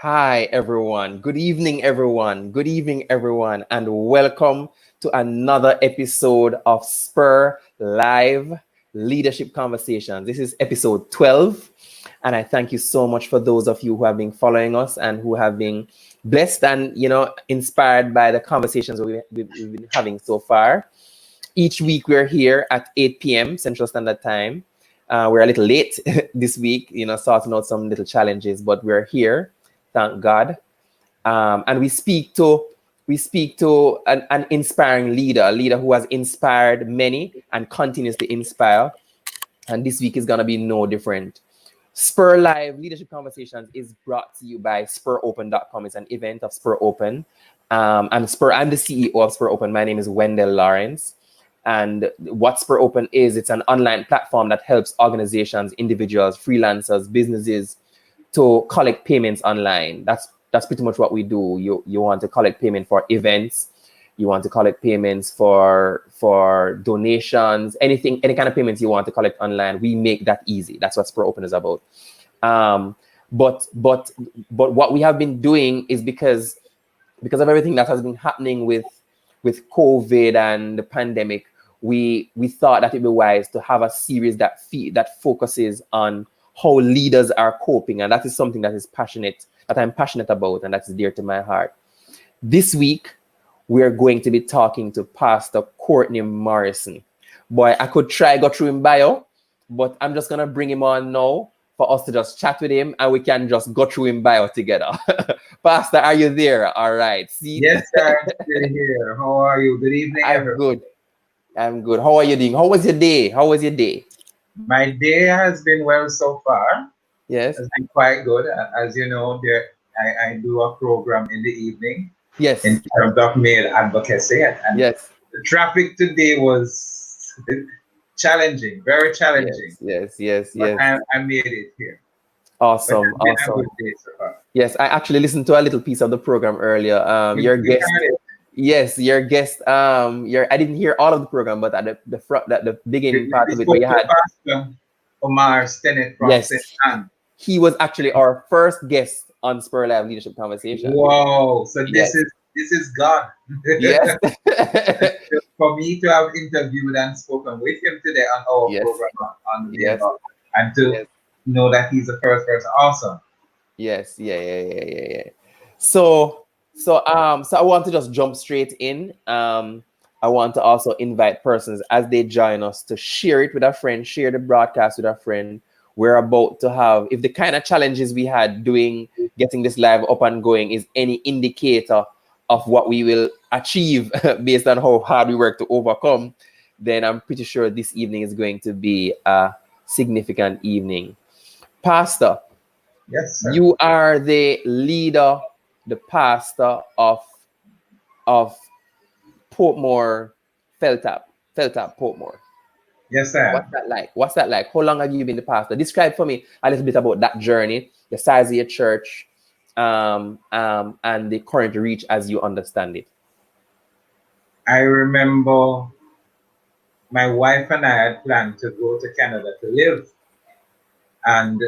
Hi, everyone. Good evening, everyone. Good evening, everyone, and welcome to another episode of Spur Live Leadership Conversations. This is episode 12, and I thank you so much for those of you who have been following us and who have been blessed and, inspired by the conversations we've been having so far. Each week, we're here at 8 p.m. Central Standard Time. We're a little late this week, sorting out some little challenges, but we're here. Thank God. And we speak to an inspiring leader, a leader who has inspired many and continues to inspire. And this week is going to be no different. Spur Live Leadership Conversations is brought to you by SpurRopen.com. It's an event of Spur Open. I'm the CEO of Spur Open. My name is Wendell Lawrence. And what Spur Open is, it's an online platform that helps organizations, individuals, freelancers, businesses to collect payments online. That's pretty much what we do. You want to collect payment for events, you want to collect payments for donations, any kind of payments you want to collect online. We make that easy. That's what Spur Open is about. But what we have been doing is because of everything that has been happening with COVID and the pandemic, we thought that it'd be wise to have a series that focuses on how leaders are coping, and that is something that I'm passionate about, and that's dear to my heart. This week, we're going to be talking to Pastor Courtney Morrison. Boy, I could try go through him bio, but I'm just gonna bring him on now for us to just chat with him, and we can just go through him bio together. Pastor, are you there? All right. See? Yes, sir. I'm still here. How are you? Good evening, everyone. I'm good. How are you doing? How was your day? My day has been well so far. Yes. It's been quite good. As you know, I do a program in the evening. Yes. In terms of male advocacy. And yes. The traffic today was challenging, very challenging. Yes. But I made it here. Awesome. A good day so far. Yes, I actually listened to a little piece of the program earlier. Your guest. Yes, your guest. I didn't hear all of the program, but at the beginning part of it, where you had Pastor Morrison from St. Anne. He was actually our first guest on Spur Live Leadership Conversation. Wow! So this is God. Yes. For me to have interviewed and spoken with him today on our program on the and to know that he's the first person, awesome. Yes. Yeah. So I want to just jump straight in. I want to also invite persons as they join us to share it with a friend, share the broadcast with a friend. We're about to have, if the kind of challenges we had getting this live up and going is any indicator of what we will achieve based on how hard we work to overcome, then I'm pretty sure this evening is going to be a significant evening. Pastor, yes, sir. You are the leader, the pastor of Portmore, Feltap, Portmore. Yes, sir. What's that like? How long have you been the pastor? Describe for me a little bit about that journey, the size of your church, and the current reach as you understand it. I remember my wife and I had planned to go to Canada to live. And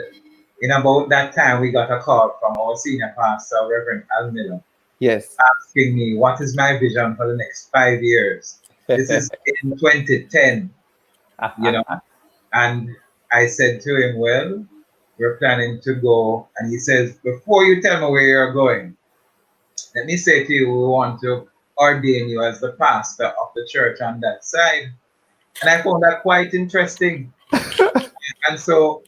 in about that time, we got a call from our senior pastor, Reverend Al Miller. Yes. Asking me, what is my vision for the next 5 years? This is in 2010, And I said to him, well, we're planning to go. And he says, before you tell me where you're going, let me say to you, we want to ordain you as the pastor of the church on that side. And I found that quite interesting. And so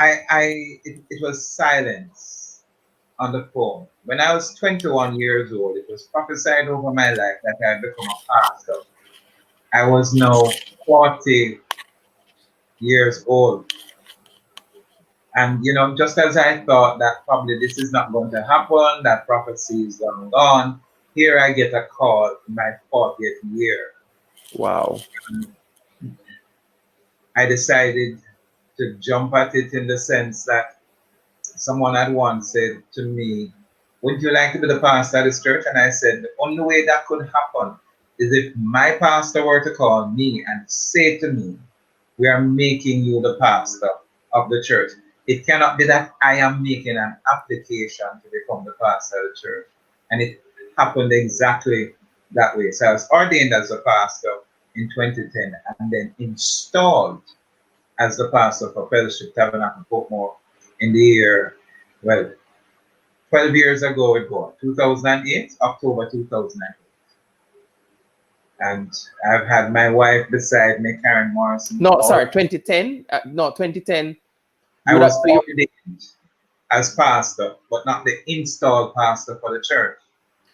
it was silence on the phone. When I was 21 years old, it was prophesied over my life that I had become a pastor. I was now 40 years old. And, just as I thought that probably this is not going to happen, that prophecy is long gone, here I get a call in my 40th year. Wow. I decided to jump at it in the sense that someone had once said to me, would you like to be the pastor of this church? And I said, the only way that could happen is if my pastor were to call me and say to me, we are making you the pastor of the church. It cannot be that I am making an application to become the pastor of the church. And it happened exactly that way. So I was ordained as a pastor in 2010 and then installed as the pastor for Fellowship Tabernacle Portmore in the year, well, 12 years ago it was, 2008, October 2008. And I've had my wife beside me, Karen Morrison. No, sorry, 2010. No, 2010. I was ordained as pastor, but not the installed pastor for the church.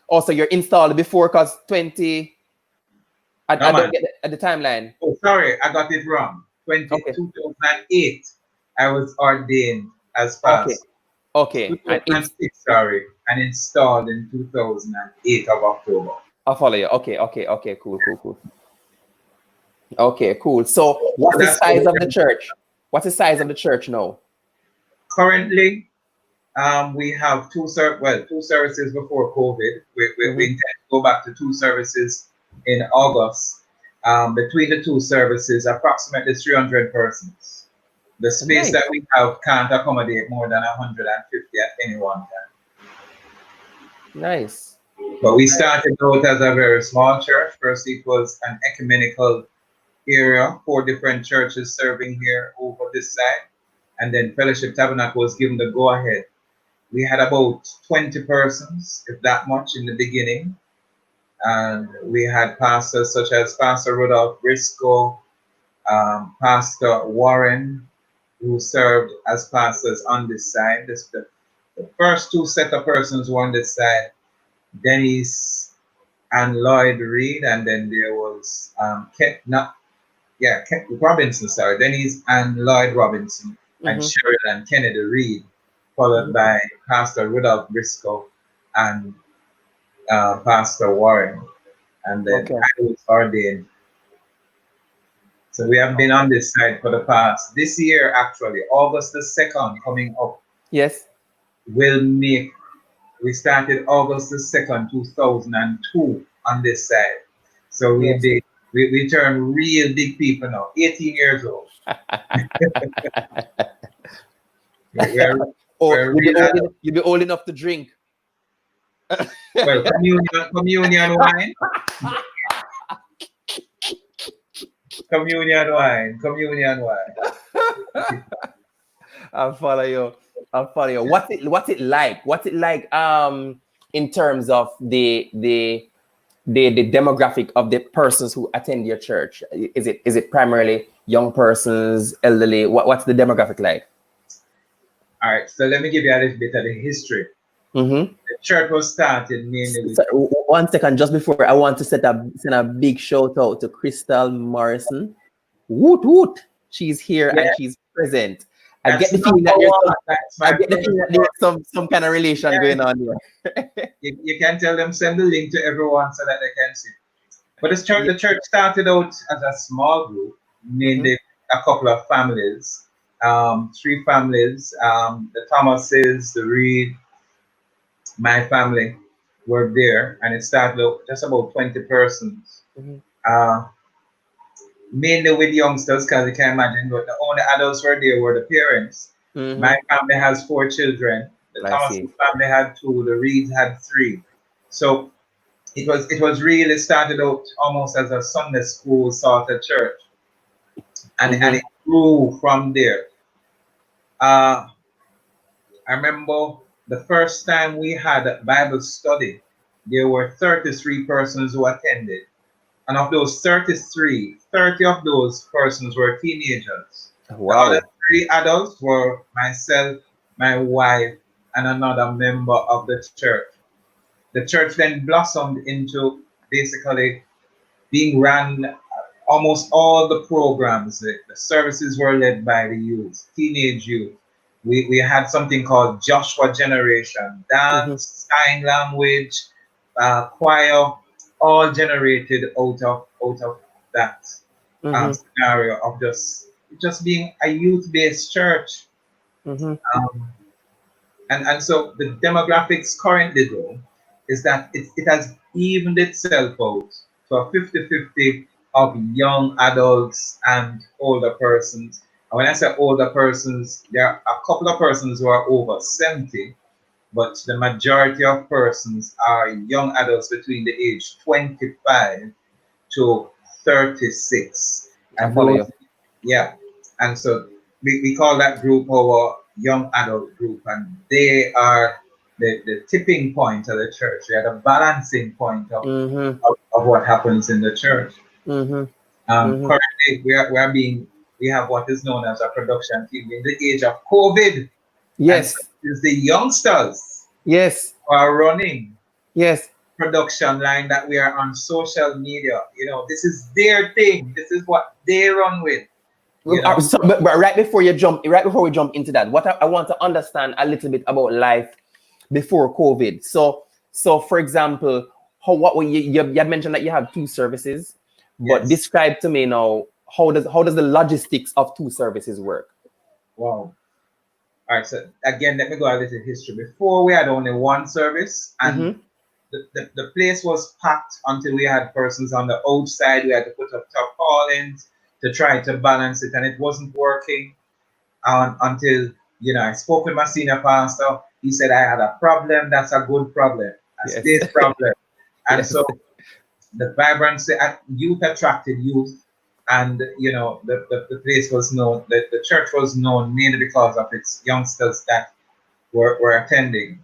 Also, you're installed before, because 20. I No, don't get the timeline. Oh, sorry, I got it wrong. 2008, I was ordained as pastor. Okay. 2006, sorry, and installed in 2008 of October. I'll follow you. Okay. Cool. Okay, cool. So what's the size of the church? What's the size of the church now? Currently, we have two services before COVID. We intend to go back to 2 services in August. Between the 2 services, approximately 300 persons. The space that we have can't accommodate more than 150 at any one time. Nice. But we started out as a very small church. First, it was an ecumenical area, 4 different churches serving here over this side. And then Fellowship Tabernacle was given the go-ahead. We had about 20 persons, if that much, in the beginning. And we had pastors such as Pastor Rudolph Briscoe, Pastor Warren, who served as pastors on this side. The first 2 set of persons were on this side, Dennis and Lloyd Reed, and then there was Robinson, sorry, Dennis and Lloyd Robinson, and Cheryl and Kennedy Reed, followed by Pastor Rudolph Briscoe and Pastor Warren, and then I was ordained. So we have been on this side for the past, this year actually, August the 2nd coming up. Yes. We started August the 2nd, 2002 on this side. So we turn real big people now, 18 years old. You'll be old enough to drink. Well, communion wine. Communion wine. I'll follow you. What's it like? In terms of the demographic of the persons who attend your church? Is it primarily young persons, elderly? What's the demographic like? All right, so let me give you a little bit of the history. The church was started mainly with... Sorry, 1 second, just before, I want to send a big shout out to Crystal Morrison. Woot woot! She's here and she's present. I get the feeling that there's some kind of relation going on here. You can tell them, send the link to everyone so that they can see. But the church started out as a small group, mainly a couple of families, 3 families, the Thomases, the Reed, my family were there, and it started out just about 20 persons. Mainly with youngsters, because you can imagine, but the only adults were there were the parents. My family has 4 children. The Thomason family had 2. The Reeds had 3. So it was really started out almost as a Sunday school sort of church, and it grew from there. I remember the first time we had a Bible study, there were 33 persons who attended. And of those 33, 30 of those persons were teenagers. Wow. The other 3 adults were myself, my wife, and another member of the church. The church then blossomed into basically being run, almost all the programs. The services were led by the youth, teenage youth. We had something called Joshua Generation, dance, sign language, choir, all generated out of that scenario of just being a youth-based church. And so the demographics currently though is that it has evened itself out to a 50-50 of young adults and older persons. And when I say older persons, there are a couple of persons who are over 70, but the majority of persons are young adults between the age 25 to 36. I And follow those, you. yeah. And so we call that group our young adult group, and they are the tipping point of the church. They are the balancing point Mm-hmm. of what happens in the church. Mm-hmm. Mm-hmm. Currently, we have what is known as a production team in the age of COVID, and so Yes. it's the youngsters Yes. who are running Yes. production line that we are on social media. This is their thing. This is what they run with. So, but right before we jump into that, what I want to understand a little bit about life before COVID. So for example, you had mentioned that you have two services, but Yes. describe to me now how does the logistics of two services work? Wow. All right. So again, let me go a little history. Before we had only one service, and Mm-hmm. the place was packed until we had persons on the outside. We had to put up tarpaulins to try to balance it, and it wasn't working until I spoke with my senior pastor. He said I had a problem. That's a good problem, a Yes. space problem. And so Yes. the vibrancy at youth attracted youth, and the place was known, the church was known mainly because of its youngsters that were attending.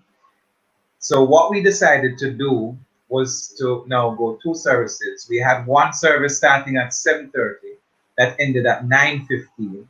So what we decided to do was to now go two services. We had one service starting at 7:30 that ended at 9:15.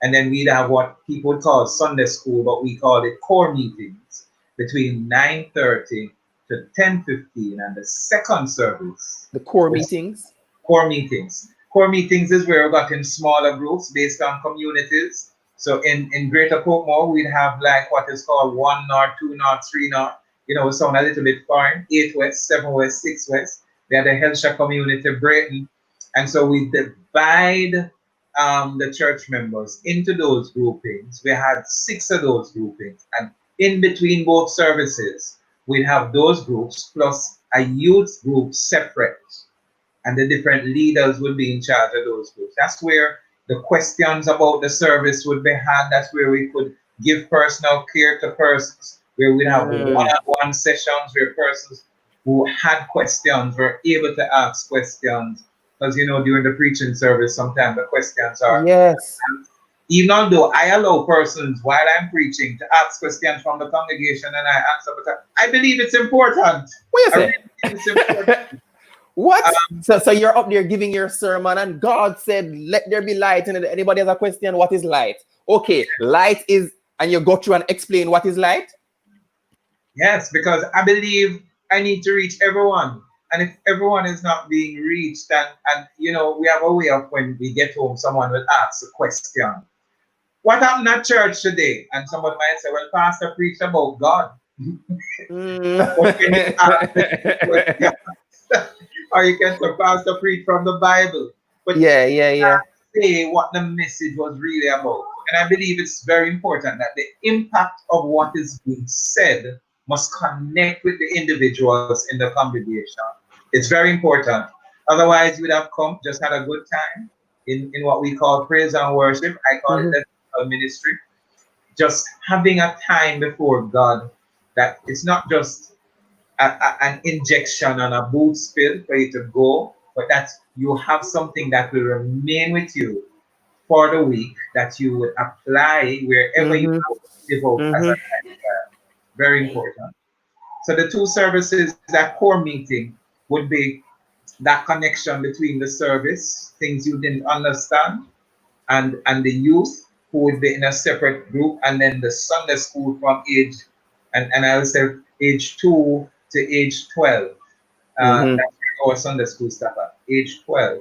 And then we'd have what people would call Sunday school, but we called it core meetings between 9:30 to 10:15. And the second service The core was meetings. core meetings. Core meetings is where we got in smaller groups based on communities. So in Greater Portmore, we'd have like what is called 1 North, 2 North, 3 North. We sound a little bit foreign. 8 West, 7 West, 6 West. We had the Hellshire community, Brayton. And so we divide the church members into those groupings. We had 6 of those groupings. And in between both services, we'd have those groups plus a youth group separate, and the different leaders would be in charge of those groups. That's where the questions about the service would be had. That's where we could give personal care to persons, where we'd have Mm. one-on-one sessions where persons who had questions were able to ask questions. Because, during the preaching service, sometimes the questions are, Yes. even although I allow persons while I'm preaching to ask questions from the congregation and I answer, because I believe it's important. What you I really say? believe it's important. What? Um, So you're up there giving your sermon, and God said, "Let there be light." And anybody has a question, what is light? Okay, light is, and you go through and explain what is light. Yes, because I believe I need to reach everyone. And if everyone is not being reached, and we have a way of when we get home, someone will ask a question. What happened at church today? And someone might say, well, Pastor preached about God. But can you ask the question? Mm. Or you can say, Pastor preached from the Bible. But Yeah, yeah, yeah. say what the message was really about. And I believe it's very important that the impact of what is being said must connect with the individuals in the congregation. It's very important. Otherwise, you would have come, just had a good time in what we call praise and worship. I call it Mm-hmm. the ministry. Just having a time before God that it's not just an injection on a boot spill for you to go, but that you have something that will remain with you for the week that you would apply wherever you Mm-hmm. live out as a Mm-hmm. lifestyle. Very important. So the two services, that core meeting would be that connection between the service, things you didn't understand, and the youth who would be in a separate group, and then the Sunday school from age, and I would say age 2 to age 12. Mm-hmm. That's where our Sunday school stuff at age 12.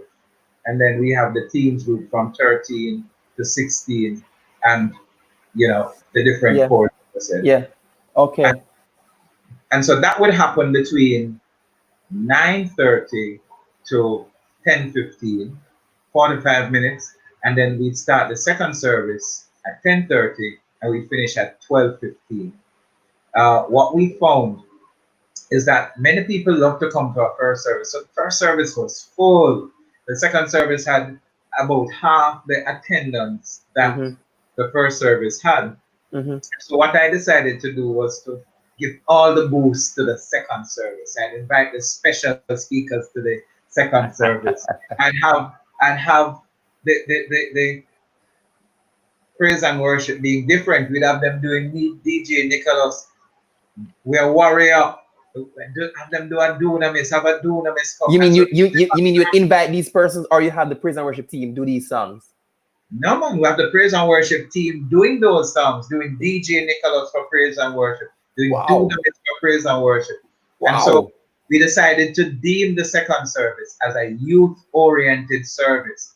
And then we have the teens group from 13 to 16, and the different Yeah, courses. yeah. And, Okay. and so that would happen between 9:30 to 10:15, 45 minutes, and then we'd start the second service at 10:30 and we finish at 12:15. What we found is that many people love to come to our first service. So the first service was full. The second service had about half the attendance that Mm-hmm. the first service had. Mm-hmm. So what I decided to do was to give all the boosts to the second service and invite the special speakers to the second service and have the praise and worship being different. We'd have them doing DJ Nicholas, we're warrior. Have them do a dunamis, have a dunamis come. You mean And so you mean you invite these persons, or you have the praise and worship team do these songs? no man, we have the praise and worship team doing those songs, doing DJ Nicholas for praise and worship, doing Wow. dunamis for praise and worship. And so Wow. we decided to deem the second service as a youth-oriented service.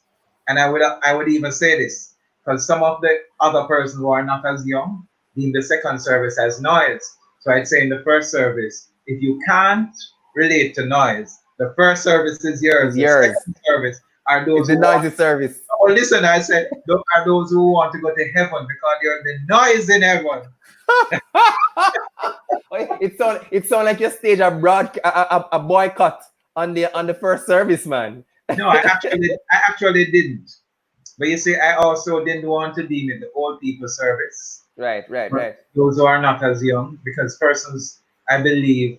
And I would even say this, because some of the other persons who are not as young deem the second service as noise. So I'd say in the first service, if you can't relate to noise, the first service is yours. It's The yours. second service are It's those the who want. noisy service. Oh, listen, I said, those are those who want to go to heaven because you're the noise in heaven. It sound like you stage a boycott on the first service, man. No, I actually didn't. But you see, I also didn't want to deem it the old people service. Right, right, But right. those who are not as young, because persons, I believe,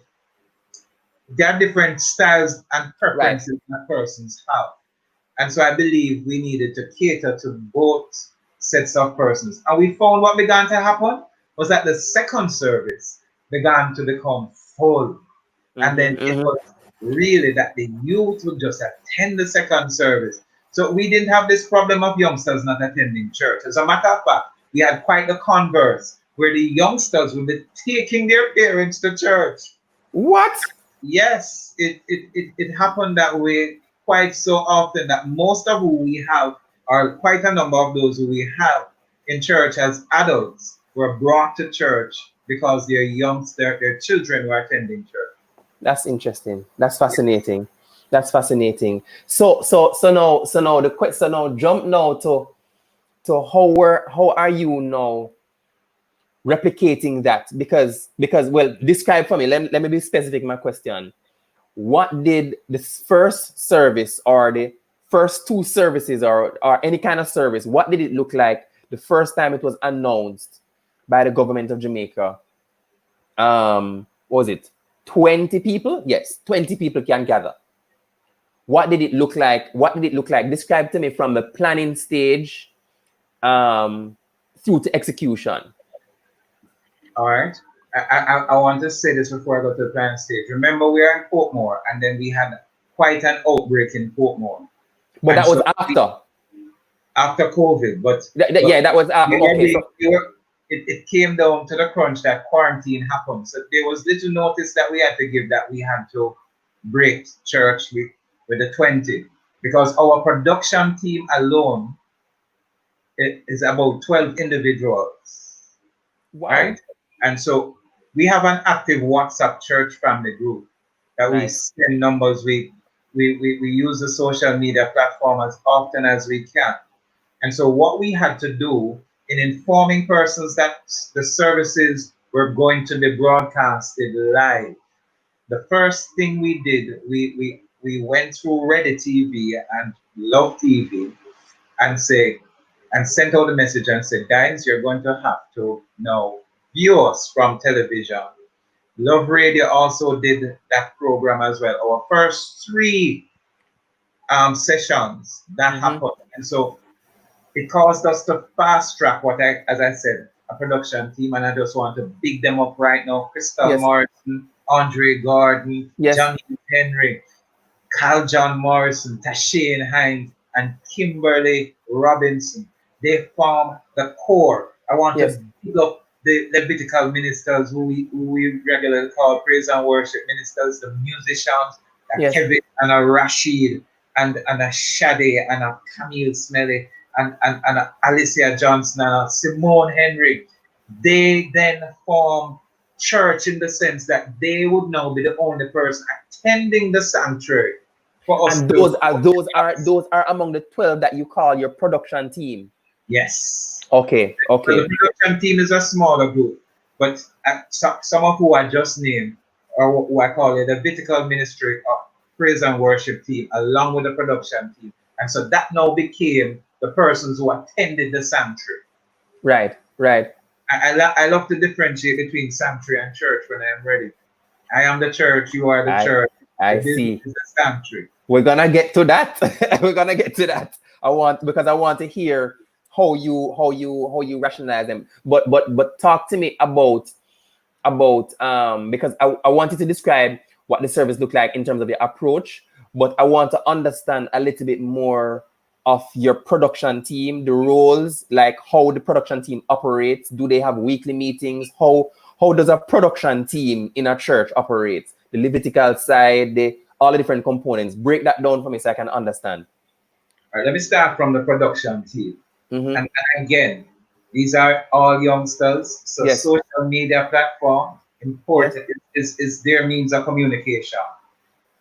there are different styles and Right. preferences that persons have. And so I believe we needed to cater to both sets of persons. And we found what began to happen was that the second service began to become full. And then Mm-hmm, it mm-hmm. was really that the youth would just attend the second service. So we didn't have this problem of youngsters not attending church. As a matter of fact, we had quite the converse where the youngsters would be taking their parents to church. What? Yes, it happened that way quite so often that most of who we have, or quite a number of those who we have in church as adults, were brought to church because their children were attending church. That's interesting. That's fascinating. That's fascinating. So now the question, so now jump now to how are you now replicating that? Because well, describe for me. Let me be specific in my question. What did the first service or the first two services or any kind of service, what did it look like the first time it was announced by the government of Jamaica? What was it 20 people? Yes, 20 people can gather. What did it look like? What did it look like? Describe to me from the planning stage through to execution. All right. I want to say this before I go to the plan stage. Remember, we are in Portmore, and then we had quite an outbreak in Portmore. But And that was so after. after COVID, but Yeah, that was okay. So it came down to the crunch that quarantine happened. So there was little notice that we had to give that we had to break church with the 20 because our production team alone is about 12 individuals, wow, right? And so we have an active WhatsApp church family group that we nice. send numbers. We use the social media platform as often as we can. And so what we had to do in informing persons that the services were going to be broadcasted live, the first thing we did, we went through Ready TV and Love TV and sent out a message and said, guys, you're going to have to now view us from television. Love Radio also did that program as well. Our first three sessions that Mm-hmm. happened. And so it caused us to fast track as I said, a production team, and I just want to big them up right now. Crystal Yes, Morrison, Andre Gordon, yes, Johnny Henry, Cal John Morrison, Tashane Hines, and Kimberly Robinson. They form the core. I want yes, to big up the Levitical ministers who we regularly call praise and worship ministers, the musicians, a yes. Kevin and a Rashid and a Shade and a Camille Smelly and a Alicia Johnson and a Simone Henry. They then form church in the sense that they would now be the only person attending the sanctuary for us And to. those are among the 12 that you call your production team. Yes. Okay, So the okay. production team is a smaller group, but some of who I just named, or who I call it the Vertical Ministry of Praise and Worship team, along with the production team, And so that now became the persons who attended the sanctuary. Right. I love to differentiate between sanctuary and church when I am ready. I am the church, you are the church. I The business see. is the sanctuary. We're gonna get to that. We're gonna get to that. I want to hear how you rationalize them. But talk to me about because I wanted to describe what the service looked like in terms of your approach, but I want to understand a little bit more of your production team, the roles, like how the production team operates. Do they have weekly meetings? How does a production team in a church operate? The Levitical side, all the different components. Break that down for me so I can understand. All right, let me start from the production team. Mm-hmm. And again, these are all youngsters. So Yes. social media platform, important, is their means of communication.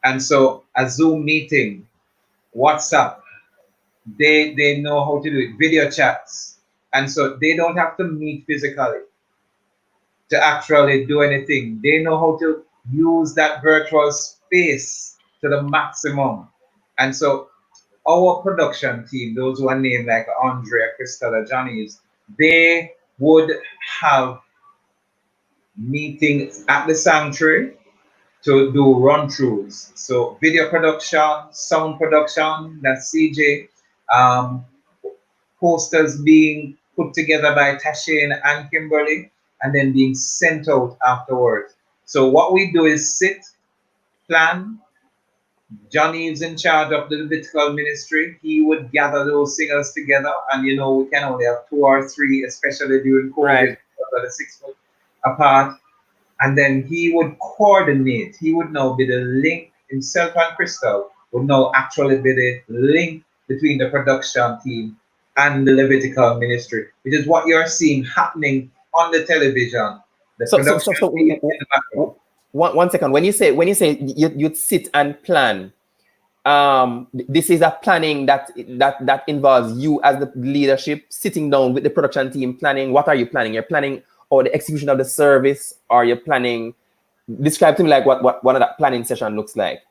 And so a Zoom meeting, WhatsApp, they know how to do it, video chats. And so they don't have to meet physically to actually do anything. They know how to use that virtual space to the maximum. And so our production team, those who are named like Andrea, Crystalla, Johnny's, they would have meetings at the sanctuary to do run-throughs. So video production, sound production, that's CJ, posters being put together by Tashane and Kimberly, and then being sent out afterwards. So what we do is sit, plan. Johnny is in charge of the Levitical ministry. He would gather those singers together, and we can only have 2 or 3, especially during COVID, Right. because of the 6 foot apart. And then he would coordinate. He would now be the link. Himself and Crystal would now actually be the link between the production team and the Levitical ministry, which is what you're seeing happening on the television. The production team in the background. One second. When you say you'd sit and plan, this is a planning that involves you as the leadership sitting down with the production team planning. What are you planning? You're planning or the execution of the service, or you're planning. Describe to me like what one of that planning session looks like.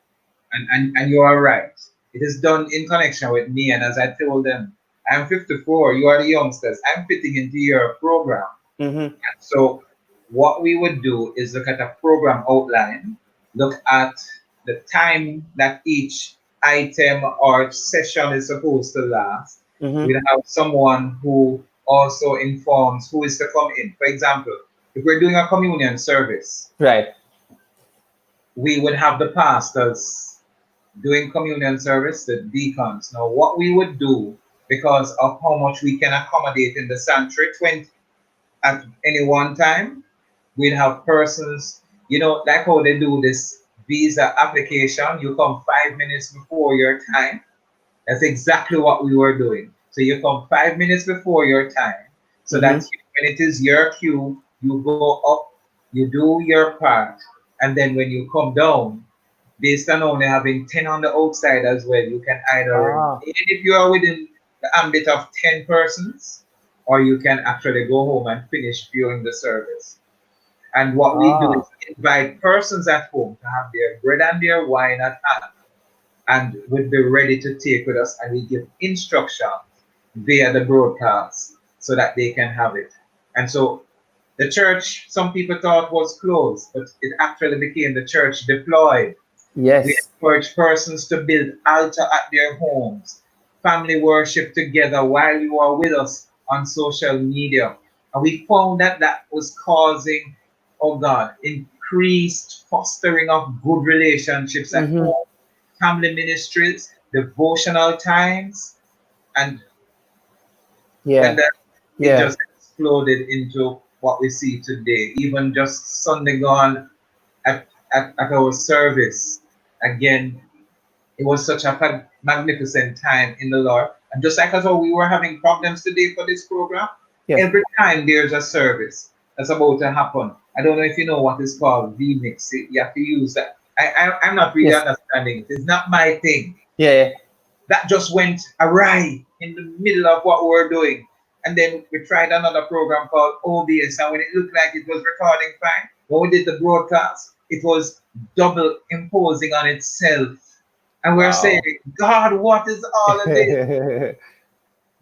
And you are right. It is done in connection with me, and as I told them, I'm 54. You are the youngsters. I'm fitting into your program. Mm-hmm. And so what we would do is look at a program outline, look at the time that each item or session is supposed to last. Mm-hmm. We'll have someone who also informs who is to come in. For example, if we're doing a communion service, Right. we would have the pastors doing communion service, the deacons. Now, what we would do, because of how much we can accommodate in the sanctuary, 20 at any one time, we'd have persons, like how they do this visa application. You come 5 minutes before your time. That's exactly what we were doing. So you come 5 minutes before your time. So Mm-hmm. that when it is your cue, you go up, you do your part, and then when you come down, based on only having 10 on the outside as well, you can either remain if you are within the ambit of 10 persons, or you can actually go home and finish viewing the service. And what we do is invite persons at home to have their bread and their wine at hand, and would be ready to take with us, and we give instructions via the broadcast so that they can have it. And so the church, some people thought was closed, but it actually became the church deployed. Yes. We encourage persons to build altar at their homes, family worship together while you are with us on social media. And we found that was causing, increased fostering of good relationships at home, family ministries, devotional times, and then it just exploded into what we see today. Even just Sunday gone at our service, again, it was such a magnificent time in the Lord. And just like as how we were having problems today for this program, every time there's a service that's about to happen, I don't know if you know what is called vmix. You have to use that. I'm not really understanding it. It's not my thing. Yeah. That just went awry in the middle of what we're doing. And then we tried another program called OBS, and when it looked like it was recording fine, when we did the broadcast, it was double imposing on itself. And we're saying, Wow. God, what is all of this?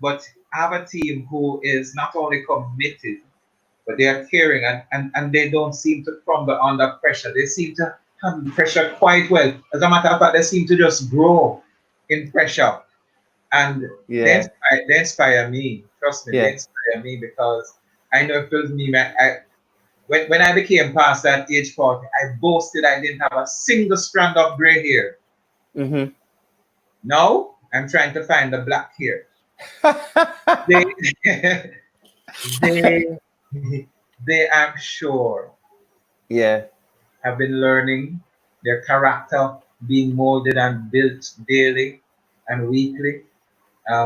But I have a team who is not only committed, but they are caring, and they don't seem to crumble under pressure. They seem to handle pressure quite well. As a matter of fact, they seem to just grow in pressure. And Yeah. they inspire me. Trust me, they Yeah. inspire me because I know if it was me, man, when I became past that age 40, I boasted I didn't have a single strand of gray hair. Mm-hmm. Now I'm trying to find the black hair. They, they, they, I'm sure, Yeah. have been learning their character being molded and built daily and weekly.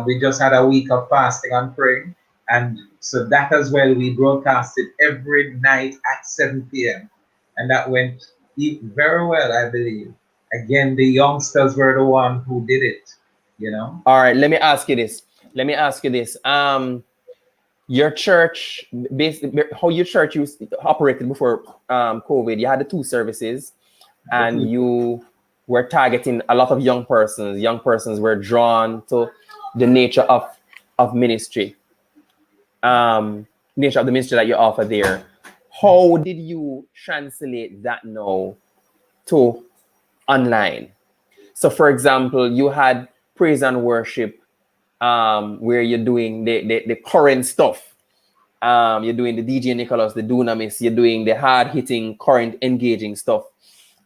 We just had a week of fasting and praying. And so that as well, we broadcasted every night at 7 p.m. And that went very well, I believe. Again, the youngsters were the one who did it, you know? All right. Let me ask you this. Let me ask you this. Your church, basically, how your church operated before COVID, you had the two services, The and two. you were targeting a lot of young persons. Young persons were drawn to the nature of ministry, nature of the ministry that you offer there. How did you translate that now to online? So, for example, you had praise and worship, where you're doing the current stuff. You're doing the DJ Nicholas, the Dunamis, you're doing the hard hitting, current engaging stuff.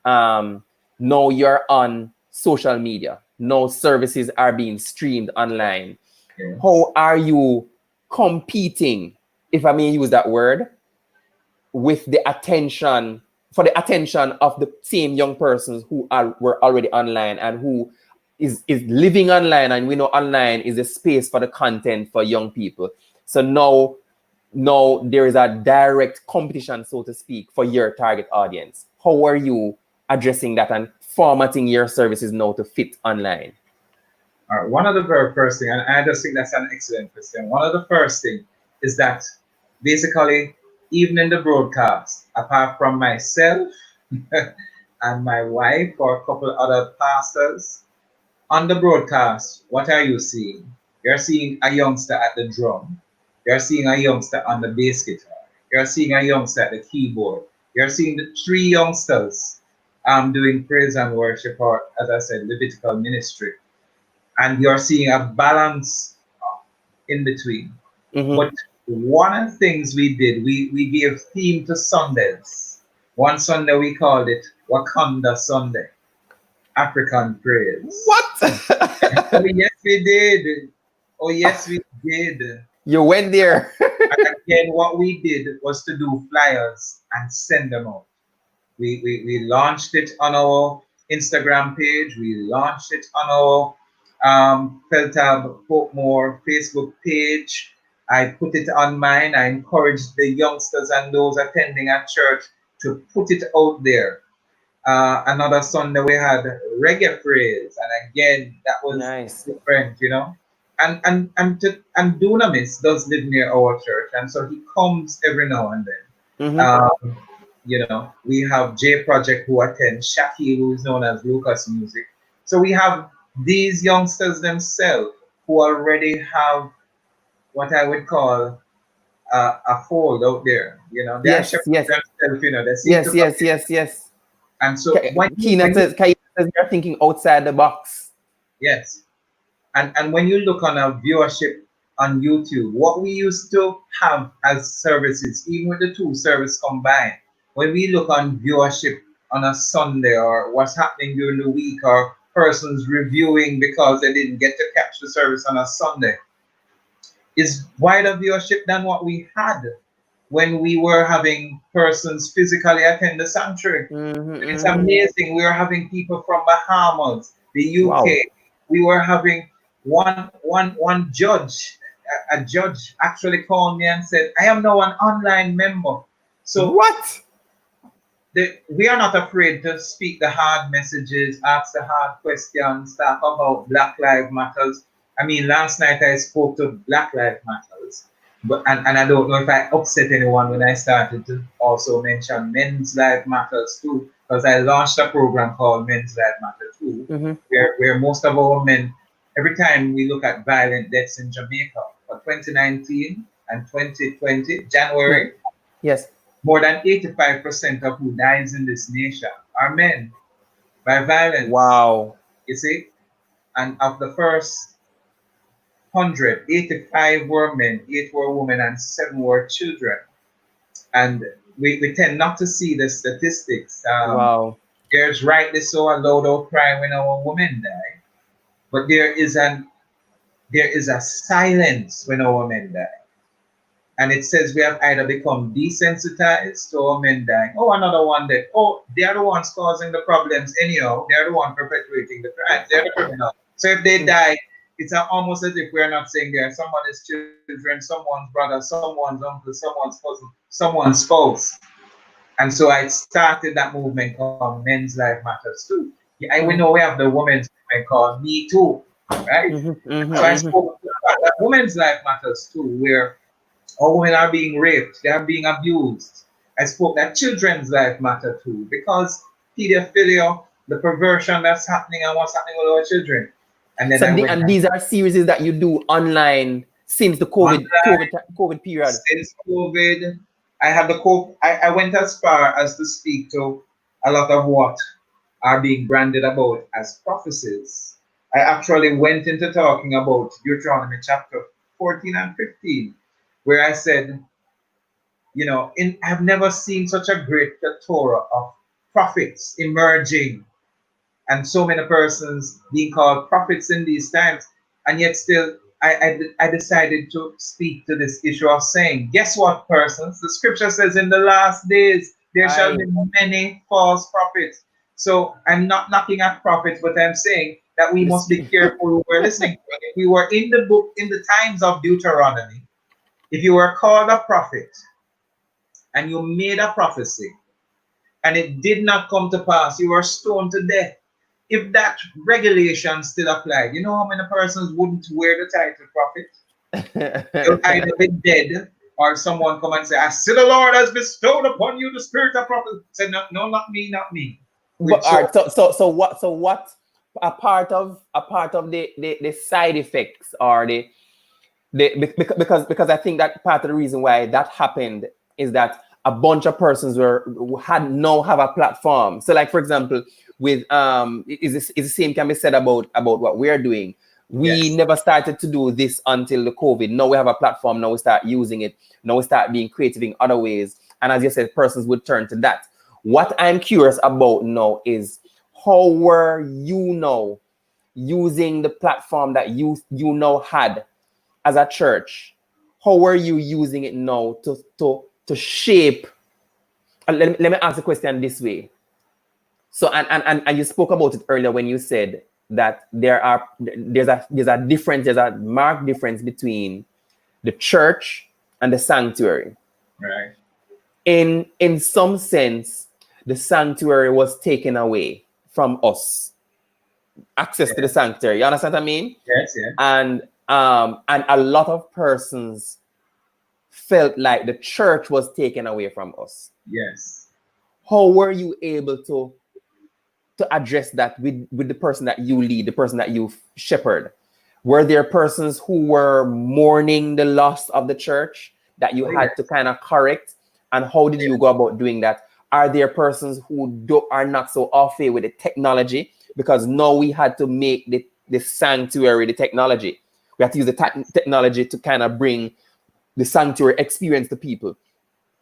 Now you're on social media. Now services are being streamed online. Yes. How are you competing, if I may use that word, with the attention for the attention of the same young persons who were already online and who is living online, and we know online is a space for the content for young people. So now there is a direct competition, so to speak, for your target audience. How are you addressing that and formatting your services now to fit online? All right. One of the very first thing, and I just think that's an excellent question. One of the first thing is that basically, even in the broadcast, apart from myself and my wife or a couple other pastors, on the broadcast, what are you seeing? You're seeing a youngster at the drum. You're seeing a youngster on the bass guitar. You're seeing a youngster at the keyboard. You're seeing the three youngsters doing praise and worship, or as I said, Levitical ministry. And you're seeing a balance in between. Mm-hmm. But one of the things we did, we gave theme to Sundays. One Sunday we called it Wakanda Sunday, African praise. What? Oh yes, we did. Oh yes, we did. You went there. And again, what we did was to do flyers and send them out. We launched it on our Instagram page. We launched it on our Feltab Portmore Facebook page. I put it on mine. I encouraged the youngsters and those attending at church to put it out there. Another Sunday we had reggae praise, and again that was Nice. different, you know. And Dunamis does live near our church, and so he comes every now and then. Mm-hmm. You know, we have J Project who attends, Shaki, who is known as Lucas Music. So we have these youngsters themselves who already have what I would call a fold out there. You know, they are Yes, shepherds yes, themselves. You know, they seem to yes, come. yes, yes, yes. And so Kina says you're thinking outside the box. yes, and when you look on our viewership on YouTube, what we used to have as services, even with the two services combined, when we look on viewership on a Sunday or what's happening during the week or persons reviewing because they didn't get to catch the service on a Sunday, is wider viewership than what we had when we were having persons physically attend the sanctuary. Mm-hmm, It's mm-hmm. amazing. We were having people from Bahamas, the Wow. UK. We were having one judge, a judge actually called me and said, I am now an online member. So What? we are not afraid to speak the hard messages, ask the hard questions, talk about Black Lives Matters. I mean, last night I spoke to Black Lives Matters, But and I don't know if I upset anyone when I started to also mention men's life matters too, because I launched a program called Men's Life Matter too, Mm-hmm. where most of our men, every time we look at violent deaths in Jamaica for 2019 and 2020 Yeah. January, Yes. more than 85% of who dies in this nation are men by violence. Wow. You see, and of the first 100, 85 were men, 8 were women, and 7 were children. And we tend not to see the statistics. Wow. There's rightly so a loud outcry when our women die, but there is a silence when our men die. And it says we have either become desensitized to our men dying. Oh, another one that, oh, they are the ones causing the problems anyhow. They are the one perpetuating the crimes. They're the criminal. So if they die, it's almost as if we're not saying they're somebody's children, someone's brother, someone's uncle, someone's cousin, someone's spouse. And so I started that movement called Men's Life Matters Too. Yeah, we know we have the women's movement called Me Too, right? Mm-hmm. Mm-hmm. So I Mm-hmm. spoke about that Women's Life Matters Too, where all women are being raped, they are being abused. I spoke that children's life matter too, because pedophilia, the perversion that's happening and what's happening with our children. And then So I went and these are series that you do online since the COVID period. since COVID. I had the I went as far as to speak to a lot of what are being branded about as prophecies. I actually went into talking about Deuteronomy chapter 14 and 15, where I said, I've never seen such a great plethora of prophets emerging and so many persons being called prophets in these times. And yet still, I decided to speak to this issue of saying, guess what, persons? The scripture says in the last days, there shall I be many false prophets. So I'm not knocking at prophets, but I'm saying that we must this, be careful who we're listening to. If we were in the book, in the times of Deuteronomy, if you were called a prophet and you made a prophecy and it did not come to pass, you were stoned to death. If that regulation still applied, you know how many persons wouldn't wear the title prophet? You'll either be dead or someone come and say, I see the Lord has bestowed upon you the spirit of prophecy. Say, no, no, not me, not me. but all So right, so what a part of the side effects or because I think that part of the reason why that happened is that a bunch of persons had now have a platform. So like for example, with is the same can be said about what we're doing. We yes, never started to do this until the COVID. Now we have a platform. Now we start using it. Now we start being creative in other ways. And as you said, persons would turn to that. What I'm curious about now is how were you now using the platform that you now had as a church? How were you using it now to shape? Let me ask the question this way. So and you spoke about it earlier when you said that there's a difference, there's a marked difference between the church and the sanctuary. right, In some sense, the sanctuary was taken away from us. Access to the yes, sanctuary. You understand what I mean? yes, yes, And a lot of persons felt like the church was taken away from us. yes. How were you able to address that with the person that you lead, the person that you shepherd? Were there persons who were mourning the loss of the church that you Oh, had to yes, kind of correct? And how did yes, you go about doing that? Are there persons who are not so au fait with the technology? Because now we had to make the sanctuary the technology. We had to use the technology to kind of bring the sanctuary experience to people.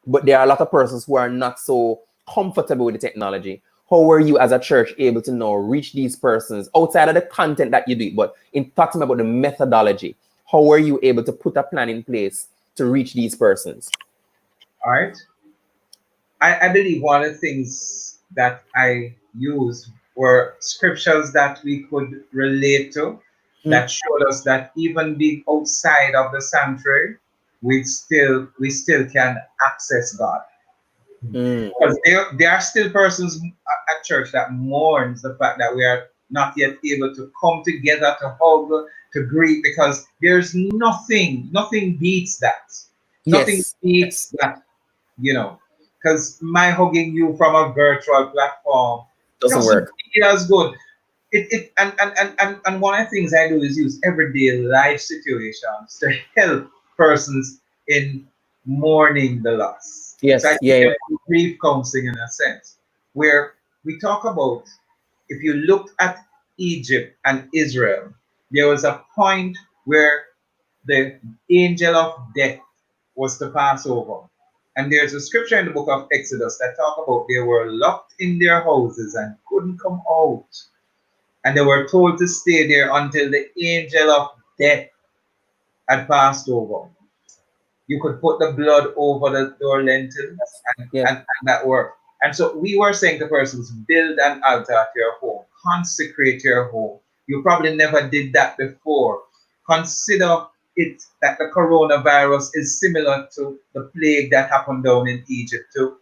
But there are a lot of persons who are not so comfortable with the technology. How were you as a church able to now reach these persons outside of the content that you do, but in talking about the methodology? How were you able to put a plan in place to reach these persons? all right. I believe one of the things that I used were scriptures that we could relate to Mm, that showed us that even being outside of the sanctuary, we still can access God. mm, Because there are still persons at church that mourns the fact that we are not yet able to come together to hug, to greet, because there's nothing beats that. Nothing Yes. beats that, you know, because my hugging you from a virtual platform Doesn't doesn't work. feel as good. And one of the things I do is use everyday life situations to help persons in mourning the loss. So I Yes. give Yeah. them grief counseling in a sense, where we talk about, if you looked at Egypt and Israel, there was a point where the angel of death was to pass over. And there's a scripture in the book of Exodus that talk about they were locked in their houses and couldn't come out. And they were told to stay there until the angel of death had passed over. You could put the blood over the door lintels, Yes. and that worked. And so we were saying to persons, build an altar at your home, consecrate your home. You probably never did that before. Consider it that the coronavirus is similar to the plague that happened down in Egypt too.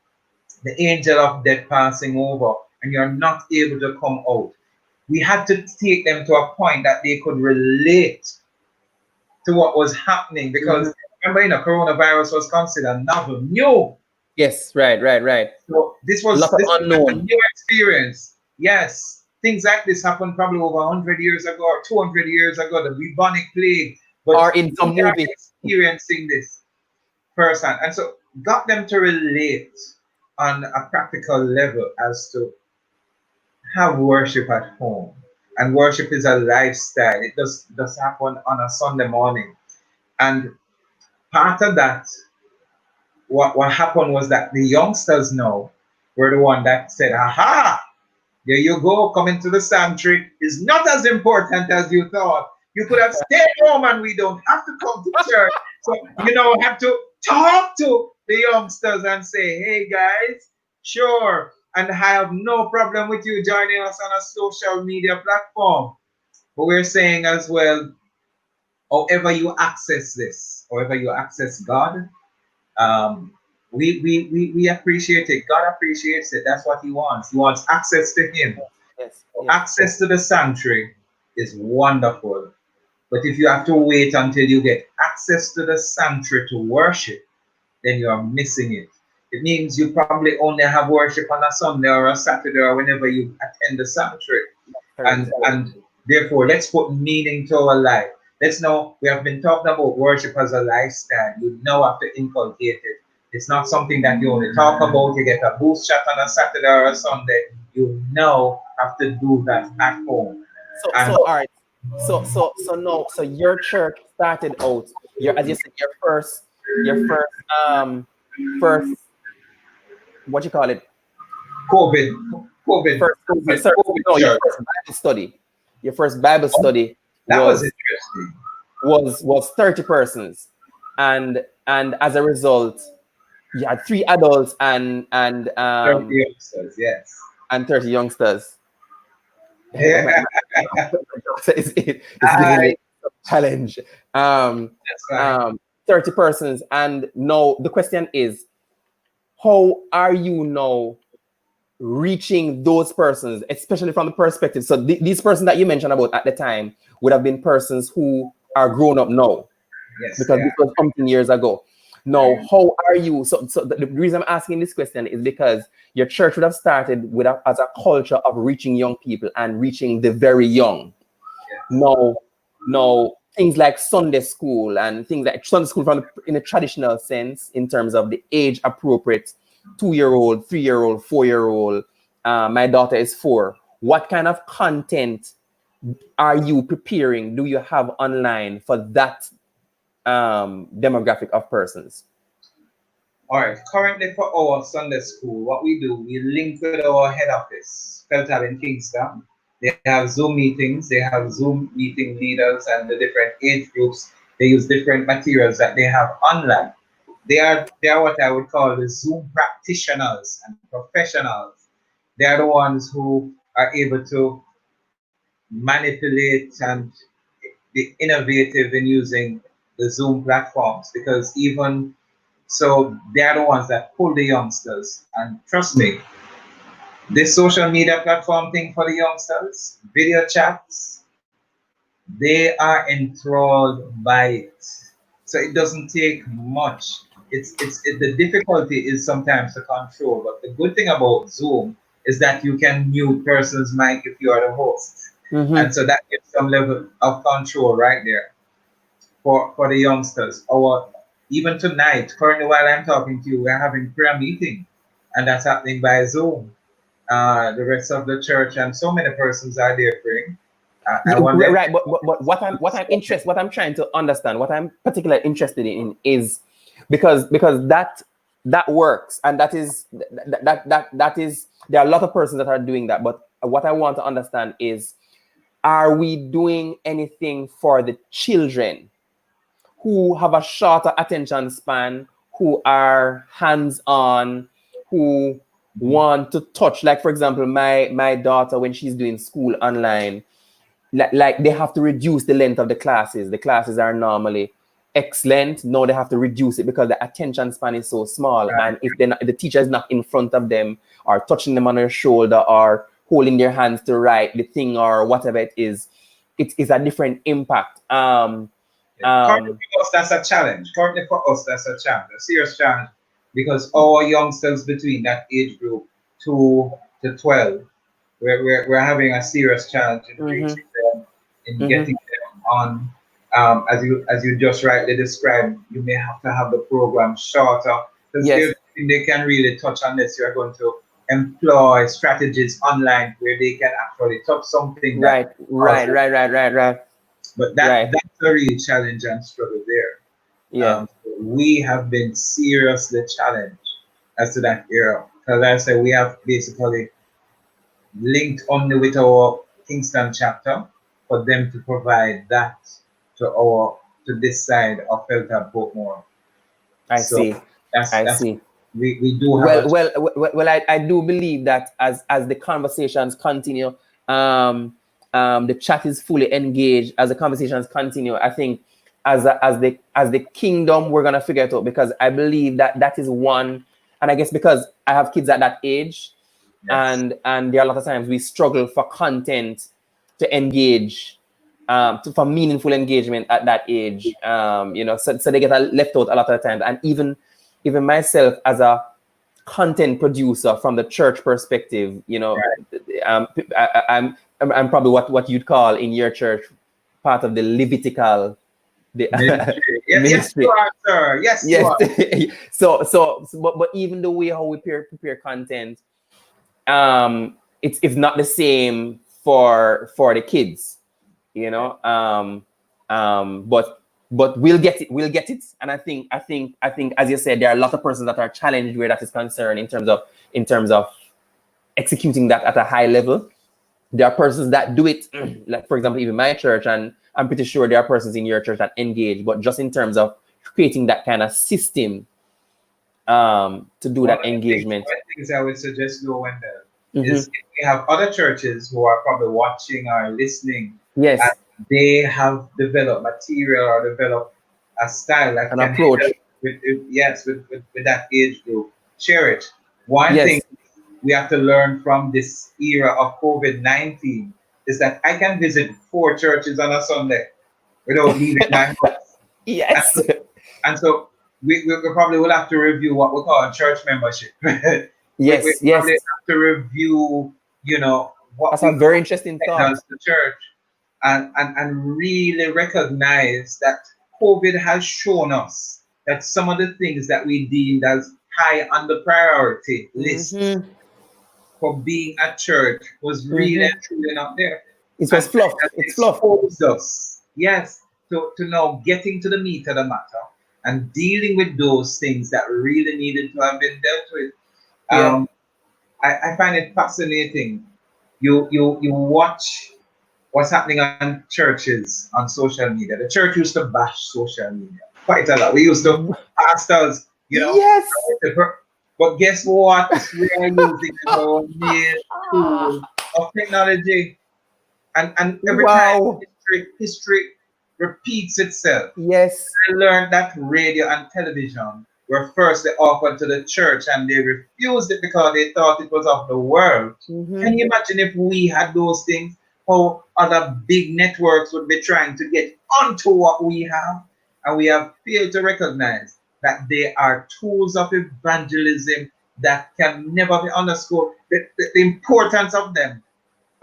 The angel of death passing over, and you're not able to come out. We had to take them to a point that they could relate to what was happening, because remember, coronavirus was considered novel, new. Yes. Right. Right. Right. So this A was lot of a unknown. new experience. Yes, things like this happened probably over 100 years ago or 200 years ago, the bubonic plague. But Or in some we are movie. experiencing this firsthand, and so got them to relate on a practical level as to have worship at home. And worship is a lifestyle. It does happen on a Sunday morning. And part of that, what happened was that the youngsters now were the one that said, aha, there you go, coming to the sanctuary is not as important as you thought. You could have stayed home and we don't have to come to church. So, have to talk to the youngsters and say, hey guys, sure. And I have no problem with you joining us on a social media platform. But we're saying as well, however you access this, however you access God, um, we appreciate it. God appreciates it. That's what He wants. He wants access to Him. Yes. Yes. Access to the sanctuary is wonderful. But if you have to wait until you get access to the sanctuary to worship, then you are missing it. It means you probably only have worship on a Sunday or a Saturday or whenever you attend the sanctuary. Correct. And therefore, let's put meaning to our life. Let's know we have been talking about worship as a lifestyle. You now have to inculcate it. It's not something that you only talk about. You get a boost shot on a Saturday or a Sunday. You now have to do that at home. And All right. So your church started out, as you said, first, what you call it? COVID, First, COVID no, your church. first Bible study. Your first Bible study That was was interesting. was 30 persons, and as a result, you had 3 adults and 30 youngsters, yes. and 30 youngsters. Yeah. It's giving me a challenge. That's fine. 30 persons, and now the question is, how are you now reaching those persons, especially from the perspective? So these persons that you mentioned about at the time would have been persons who are grown up now, Yes, because yeah. this was something years ago. Now, how are you? So the reason I'm asking this question is because your church would have started with as a culture of reaching young people and reaching the very young. Yes. Now, things like Sunday school and things like Sunday school in a traditional sense, in terms of the age appropriate 2-year-old, 3-year-old, 4-year-old. My daughter is 4. What kind of content are you preparing? Do you have online for that demographic of persons? All right. Currently, for our Sunday school, what we do, we link with our head office, Feltal in Kingston. They have Zoom meetings. They have Zoom meeting leaders and the different age groups. They use different materials that they have online. They are what I would call the Zoom practitioners and professionals. They are the ones who are able to manipulate and be innovative in using the Zoom platforms, because even so, they're the ones that pull the youngsters. And trust me, this social media platform thing for the youngsters, video chats, they are enthralled by it. So it doesn't take much. the difficulty is sometimes to control. But the good thing about Zoom is that you can mute person's mic if you are the host, and so that gives some level of control right there for the youngsters. Or even tonight, currently while I'm talking to you, we're having prayer meeting, and that's happening by Zoom. The rest of the church and so many persons are there praying. I wonder. Right, but what I'm trying to understand, what I'm particularly interested in is because that works, and that is there are a lot of persons that are doing that. But what I want to understand is, are we doing anything for the children who have a shorter attention span, who are hands-on, who want to touch? Like, for example, my daughter, when she's doing school online, like they have to reduce the length of the classes. The classes are normally excellent. Now they have to reduce it because the attention span is so small. Right. And if the teacher is not in front of them or touching them on their shoulder or holding their hands to write the thing or whatever it is a different impact. Currently for us, that's a challenge. Currently for us, that's a challenge, a serious challenge, because our youngsters between that age group 2 to 12, we're having a serious challenge in reaching them, in getting them on. As you just rightly described, you may have to have the program shorter, because they can really touch unless you're going to employ strategies online where they can actually touch something. Right. But that's a real challenge and struggle there. Yeah. We have been seriously challenged as to that area. Because I say we have basically linked only with our Kingston chapter for them to provide that to this side of Felton Portmore. I see. We do have well, I do believe that as the conversations continue, the chat is fully engaged. As the conversations continue, I think as the kingdom, we're gonna figure it out, because I believe that is one. And I guess because I have kids at that age, and there are a lot of times we struggle for content to engage, for meaningful engagement at that age. So they get left out a lot of times. And even myself as a content producer from the church perspective, I'm probably what you'd call in your church part of the Levitical ministry. ministry. Yes, you are, sir. Yes, you are. But even the way how we prepare content, it's not the same for the kids, but we'll get it. And I think as you said, there are a lot of persons that are challenged where that is concerned in terms of executing that at a high level. There are persons that do it, like for example, even my church, and I'm pretty sure there are persons in your church that engage, but just in terms of creating that kind of system to do that engagement. One of the things I would suggest, Wendell, is if we have other churches who are probably watching or listening, yes, and they have developed material or developed a style that an can approach with that age group, share it. One thing we have to learn from this era of COVID-19 is that I can visit 4 churches on a Sunday without leaving my house. Yes. And so we probably will have to review what we call church membership. We probably have to review, what that's a very interesting thought. The church, and really recognize that COVID has shown us that some of the things that we deemed as high on the priority list for being at church was really and truly not there. It was fluff. It's fluff. Us, yes, to now getting to the meat of the matter and dealing with those things that really needed to have been dealt with. I find it fascinating. You watch what's happening on churches on social media. The church used to bash social media quite a lot. We used to pastors, Yes. But guess what? We are using our main tool of technology, and every time history repeats itself. Yes. I learned that radio and television were first offered to the church, and they refused it because they thought it was of the world. Can you imagine if we had those things, how other big networks would be trying to get onto what we have, and we have failed to recognize that they are tools of evangelism that can never be underscored. The importance of them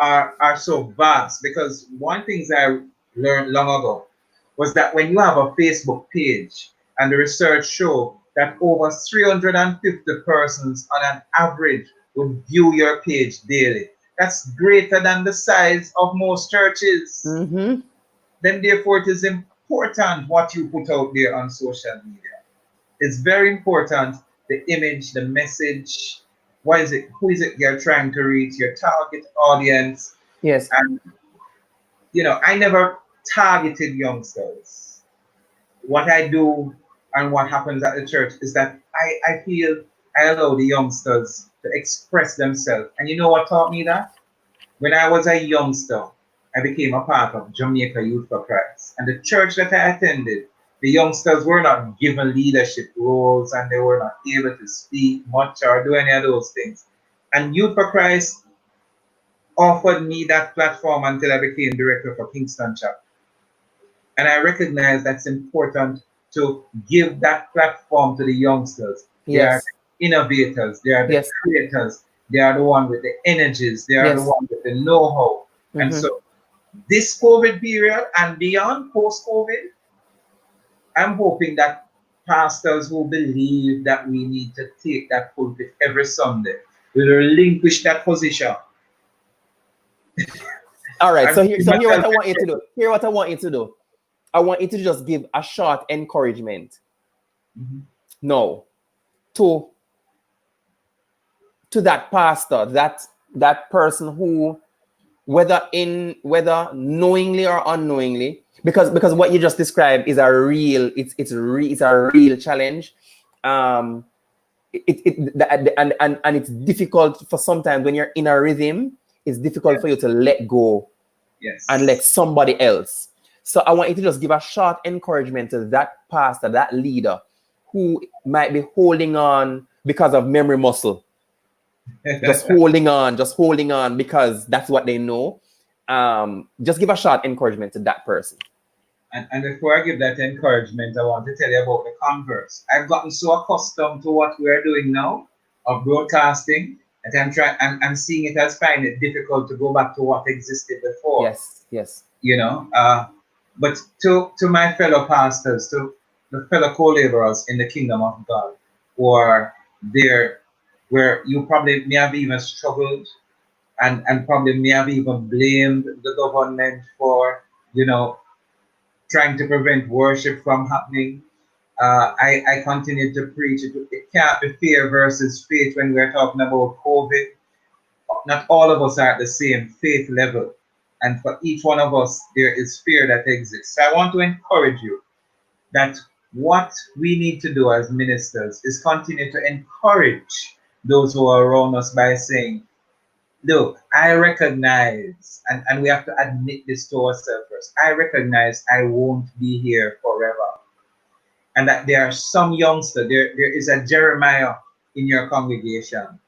are so vast, because one thing I learned long ago was that when you have a Facebook page, and the research show that over 350 persons on an average will view your page daily. That's greater than the size of most churches. Mm-hmm. Then therefore it is important what you put out there on social media. It's very important, the image, the message, what is it, who is it you're trying to reach, your target audience. Yes. And I never targeted youngsters. What I do and what happens at the church is that I feel I allow the youngsters to express themselves. And you know what taught me that? When I was a youngster, I became a part of Jamaica Youth for Christ. And the church that I attended, the youngsters were not given leadership roles, and they were not able to speak much or do any of those things. And Youth for Christ offered me that platform until I became director for Kingston Chapter. And I recognize that's important to give that platform to the youngsters. They are Yes. the innovators, they are the Yes. creators, they are the one with the energies, they are the Yes. one with the know-how. And Mm-hmm. so this COVID period and beyond, post-COVID, I'm hoping that pastors who believe that we need to take that pulpit every Sunday will relinquish that position. All right. I'm So here what myself- I want you to do. Here what I want you to do. I want you to just give a short encouragement. Mhm. No, to that pastor, that person who, whether knowingly or unknowingly, because what you just described is a real, it's a real challenge. And it's difficult for sometimes when you're in a rhythm. It's difficult for you to let go Yes. and let somebody else. So I want you to just give a short encouragement to that pastor, that leader who might be holding on because of memory muscle. Just holding on because that's what they know. Just give a short encouragement to that person. And before I give that encouragement, I want to tell you about the converse. I've gotten so accustomed to what we're doing now of broadcasting that I'm seeing it as finding it difficult to go back to what existed before. Yes. But to my fellow pastors, to the fellow co-laborers in the kingdom of God, who are there, where you probably may have even struggled and probably may have even blamed the government for, trying to prevent worship from happening. I continue to preach. It can't be fear versus faith when we're talking about COVID. Not all of us are at the same faith level. And for each one of us, there is fear that exists. So I want to encourage you that what we need to do as ministers is continue to encourage those who are around us by saying, look, I recognize, and we have to admit this to ourselves first. I recognize I won't be here forever. And that there are some youngsters, there is a Jeremiah in your congregation.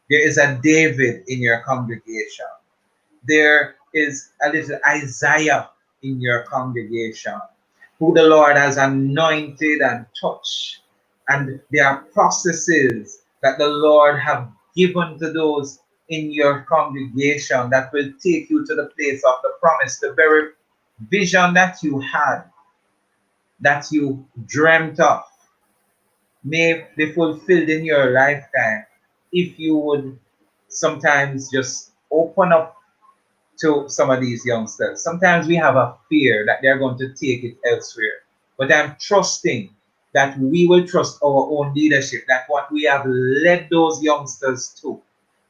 There is a David in your congregation. There is a little Isaiah in your congregation who the Lord has anointed and touched. And there are processes that the Lord have given to those in your congregation that will take you to the place of the promise, the very vision that you had, that you dreamt of, may be fulfilled in your lifetime if you would sometimes just open up to some of these youngsters. Sometimes we have a fear that they're going to take it elsewhere. But I'm trusting that we will trust our own leadership, that what we have led those youngsters to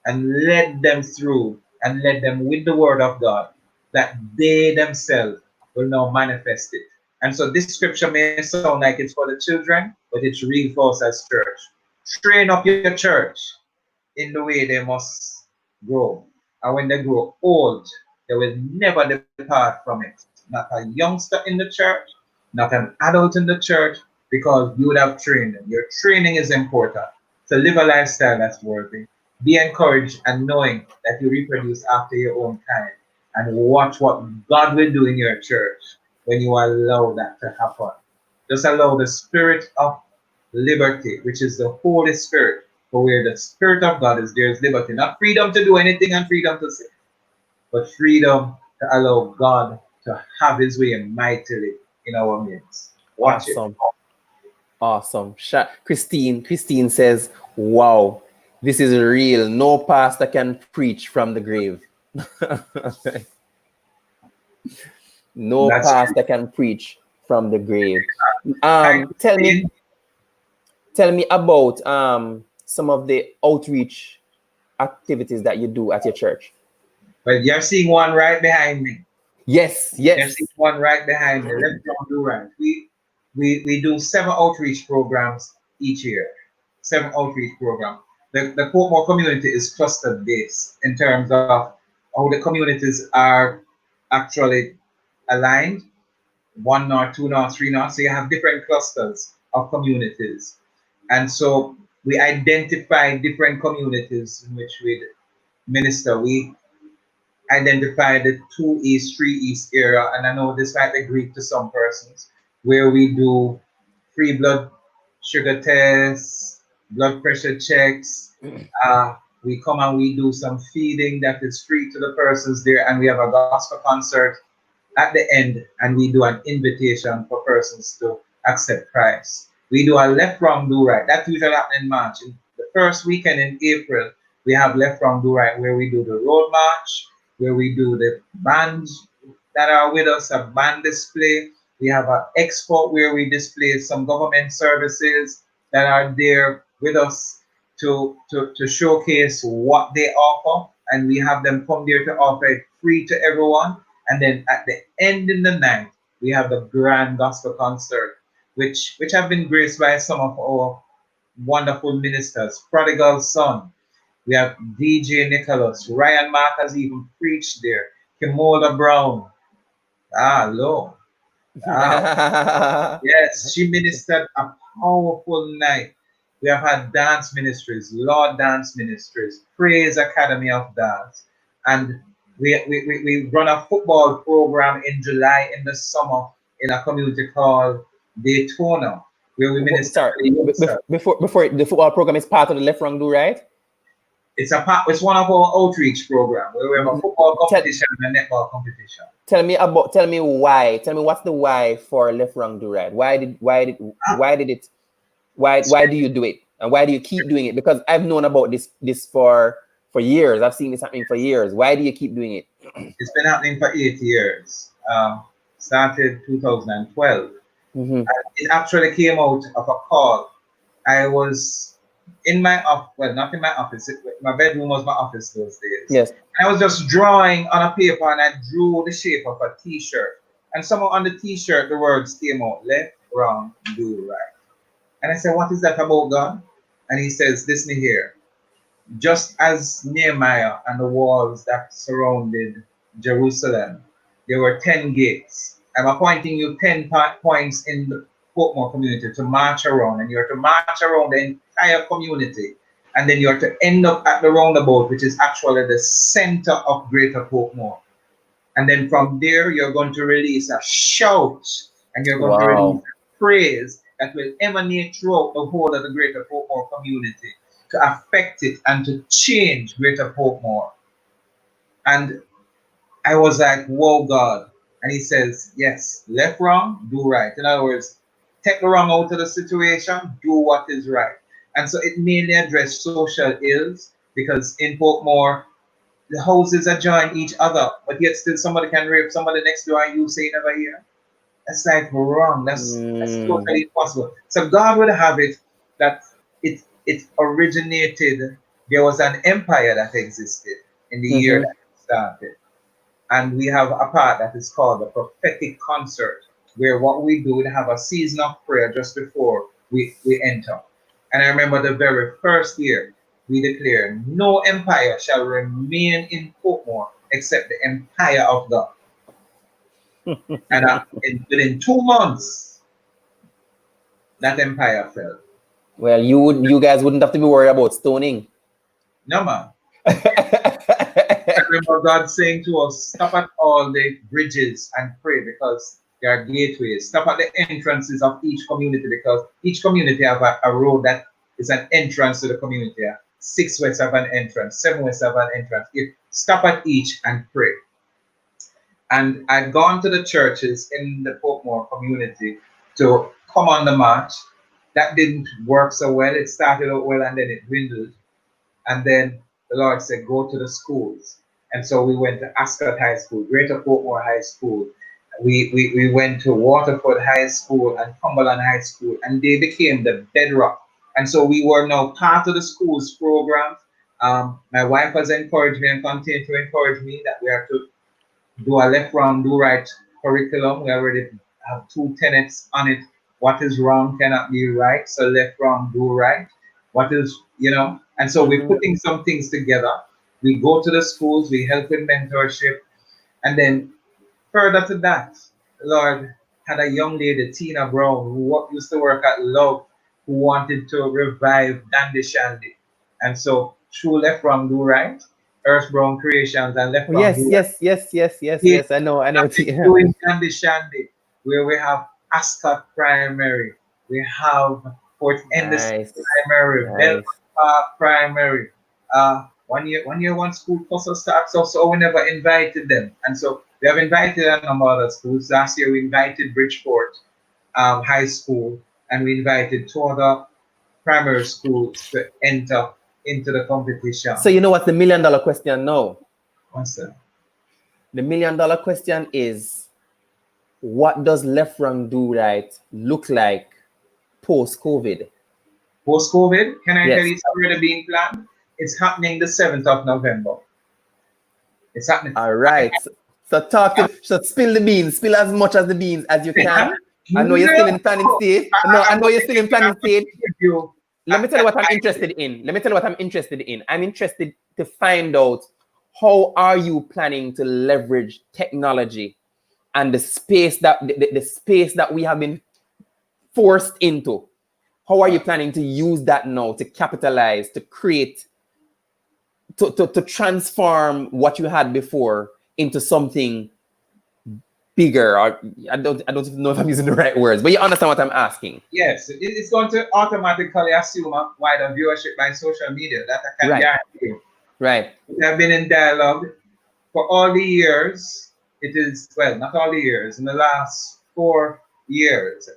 and led them through and led them with the word of God, that they themselves will now manifest it. And so this scripture may sound like it's for the children, but it's real for us as church. Train up your church in the way they must grow. And when they grow old, they will never depart from it. Not a youngster in the church, not an adult in the church, because you would have trained them. Your training is important. So live a lifestyle that's worthy. Be encouraged and knowing that you reproduce after your own kind. And watch what God will do in your church when you allow that to happen. Just allow the spirit of liberty, which is the Holy Spirit. For where the Spirit of God is, there is liberty. Not freedom to do anything and freedom to sin, but freedom to allow God to have his way mightily in our midst. Watch it. Awesome. Christine says, wow, this is real. No pastor can preach from the grave. No That's pastor can preach from the grave. Tell me about some of the outreach activities that you do at your church. Well, you're seeing one right behind me. Yes. You're seeing one right behind me. Let's do right. We do 7 outreach programs each year. 7 outreach programs. The Portmore community is cluster based in terms of how the communities are actually aligned. 1 north, 2 north, 3 north. So you have different clusters of communities. And so we identify different communities in which we minister. We identify the 2 East, 3 East area, and I know this might be Greek to some persons, where we do free blood sugar tests, blood pressure checks. We come and we do some feeding that is free to the persons there, and we have a gospel concert at the end, and we do an invitation for persons to accept Christ. We do a left, wrong, do right. That usually happens in March. In the first weekend in April, we have left, wrong, do right, where we do the road march, where we do the bands that are with us, a band display. We have an expo where we display some government services that are there with us to showcase what they offer, and we have them come there to offer it free to everyone. And then at the end in the night, we have the grand gospel concert, which have been graced by some of our wonderful ministers. Prodigal Son, we have DJ Nicholas, Ryan Mark has even preached there, Kimola Brown. Lord. Yes, she ministered a powerful night. We have had dance ministries, Lord Dance Ministries, Praise Academy of Dance, and we run a football program in July in the summer in a community called Daytona, where we minister. Before the football program is part of the left, wrong, do right. It's one of our outreach program where we have a football competition and a netball competition. Tell me why. Tell me what's the why for left, wrong, do right. Why do you do it, and why do you keep doing it? Because I've known about this for years. I've seen this happening for years. Why do you keep doing it? It's been happening for 8 years. Started 2012. And it actually came out of a call. I was in my office, well, not in my office. My bedroom was my office those days. Yes. I was just drawing on a paper, and I drew the shape of a T-shirt. And somewhere on the T-shirt, the words came out: left, wrong, do right. And I said, what is that about, God? And he says, listen here. Just as Nehemiah and the walls that surrounded Jerusalem, there were 10 gates. I'm appointing you 10 points in the Portmore community to march around, and you're to march around the entire community, and then you're to end up at the roundabout, which is actually the center of Greater Portmore. And then from there, you're going to release a shout, and you're going to release a praise that will emanate throughout the whole of the Greater Portmore community to affect it and to change Greater Portmore. And I was like, whoa, God. And he says, yes, left, wrong, do right. In other words, take the wrong out of the situation, do what is right. And so it mainly addressed social ills, because in Portmore, the houses adjoin each other, but yet still somebody can rape somebody next door and you say never hear. That's like wrong. That's totally impossible. So God would have it that it originated. There was an empire that existed in the year that it started. And we have a part that is called the prophetic concert, where what we do, we have a season of prayer just before we enter. And I remember the very first year, we declared, no empire shall remain in Portmore except the empire of God. And within 2 months, that empire fell. Well, you guys wouldn't have to be worried about stoning. No, man. I remember God saying to us, stop at all the bridges and pray, because there are gateways. Stop at the entrances of each community because each community have a road that is an entrance to the community. 6 West have an entrance, 7 West have an entrance. Stop at each and pray. And I'd gone to the churches in the Portmore community to come on the march. That didn't work so well. It started out well and then it dwindled. And then the Lord said, go to the schools. And so we went to Ascot High School, Greater Portmore High School. We went to Waterford High School and Cumberland High School, and they became the bedrock. And so we were now part of the school's program. My wife has encouraged me and continued to encourage me that we have to do a left, wrong, do right curriculum. We already have 2 tenets on it. What is wrong cannot be right. So left, wrong, do right. What is, and so we're putting some things together. We go to the schools, we help with mentorship. And then further to that, the Lord had a young lady, Tina Brown, who used to work at Love, who wanted to revive Dandy Shandy. And so through Left, Wrong, Do Right, Earth Brown Creations and Left, Wrong, Do Right. Yes. I know. Doing Dandy Shandy, where we have Ascot Primary, we have Port Henderson Primary, Belfast Park Primary. One year, one school also starts off, so we never invited them. And so we have invited a number of other schools. Last year we invited Bridgeport High School, and we invited 2 other primary schools to enter into the competition. So you know what's the $1 million question now? What's that? The $1 million question is, what does Left, Wrong, Do Right look like post-COVID? Post-COVID, can I tell you it's already being planned? It's happening the 7th of November. It's happening. All right. So spill the beans. Spill as much as the beans as you can. I know you're still in planning stage. I know you're still in planning stage. Let me tell you what I'm interested in. I'm interested to find out, how are you planning to leverage technology and the space that the space that we have been forced into? How are you planning to use that now to capitalize, to create, to transform what you had before into something bigger? Or I don't know if I'm using the right words, but you understand what I'm asking. Yes, it's going to automatically assume a wider viewership by social media. That I can guarantee you. Right. We have been in dialogue for all the years. It is, well, not all the years, in the last 4 years,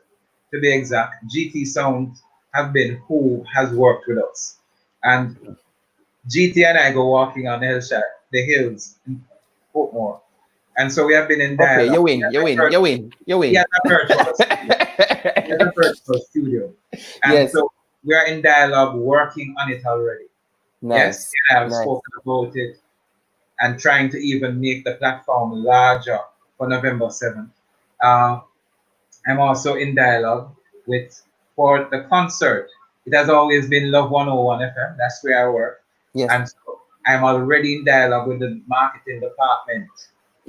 to be exact, GT Sound have been who has worked with us. And GT and I go walking on the hills in Portmore. And so we have been in dialogue. Okay, you win. Yeah, the virtual studio. And so we are in dialogue working on it already. Nice. Yes, I have spoken about it and trying to even make the platform larger for November 7th. I'm also in dialogue for the concert. It has always been Love 101 FM. That's where I work. Yes. And so I'm already in dialogue with the marketing department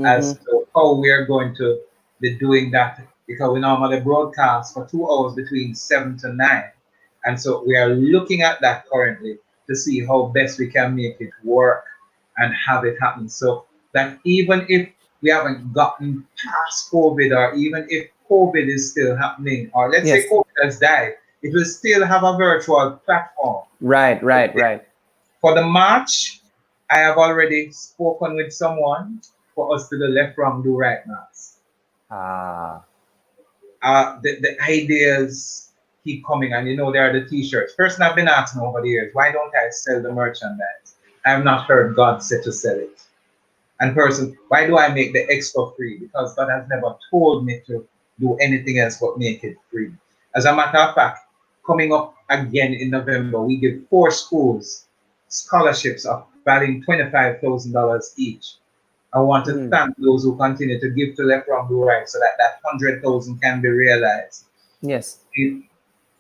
as to how we're going to be doing that, because we normally broadcast for 2 hours between 7 to 9. And so we are looking at that currently to see how best we can make it work and have it happen. So that even if we haven't gotten past COVID, or even if COVID is still happening, or let's say COVID has died, it will still have a virtual platform. Right. For the March, I have already spoken with someone for us to do Left, Wrong, Do Right mass. The ideas keep coming, and there are the t-shirts. Person I've been asking over the years, why don't I sell the merchandise? I have not heard God say to sell it. And person, why do I make the extra free? Because God has never told me to do anything else but make it free. As a matter of fact, coming up again in November, we give 4 schools scholarships of valuing $25,000 each. I want to thank those who continue to give to Left, Wrong, Do Right, so that 100,000 can be realized. Yes.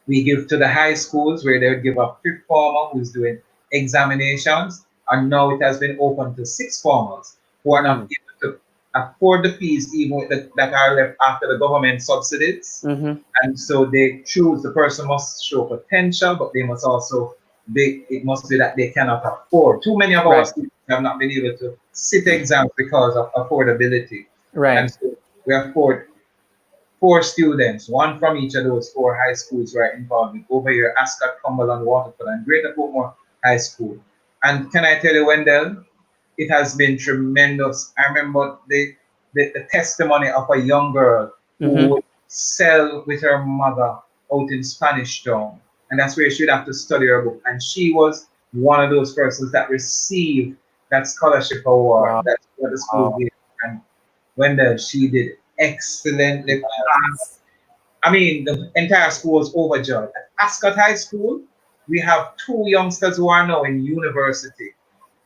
We give to the high schools, where they would give a 5th former who's doing examinations, and now it has been open to 6th formers who are not able to afford the fees, even with that are left after the government subsidies. And so they choose, the person must show potential, but they must also, it must be that they cannot afford. Too many of our students have not been able to sit exams because of affordability. Right. And so we afford 4 students, one from each of those 4 high schools were involved with over here, Ascot, Cumberland, Waterford, and Greater Portmore High School. And can I tell you, Wendell, it has been tremendous. I remember the testimony of a young girl who would sell with her mother out in Spanish Town. And that's where she'd have to study her book. And she was one of those persons that received that scholarship award. Wow. That's what the school gave. And Wendell, she did excellently. I mean, the entire school was overjoyed. At Ascot High School, we have 2 youngsters who are now in university.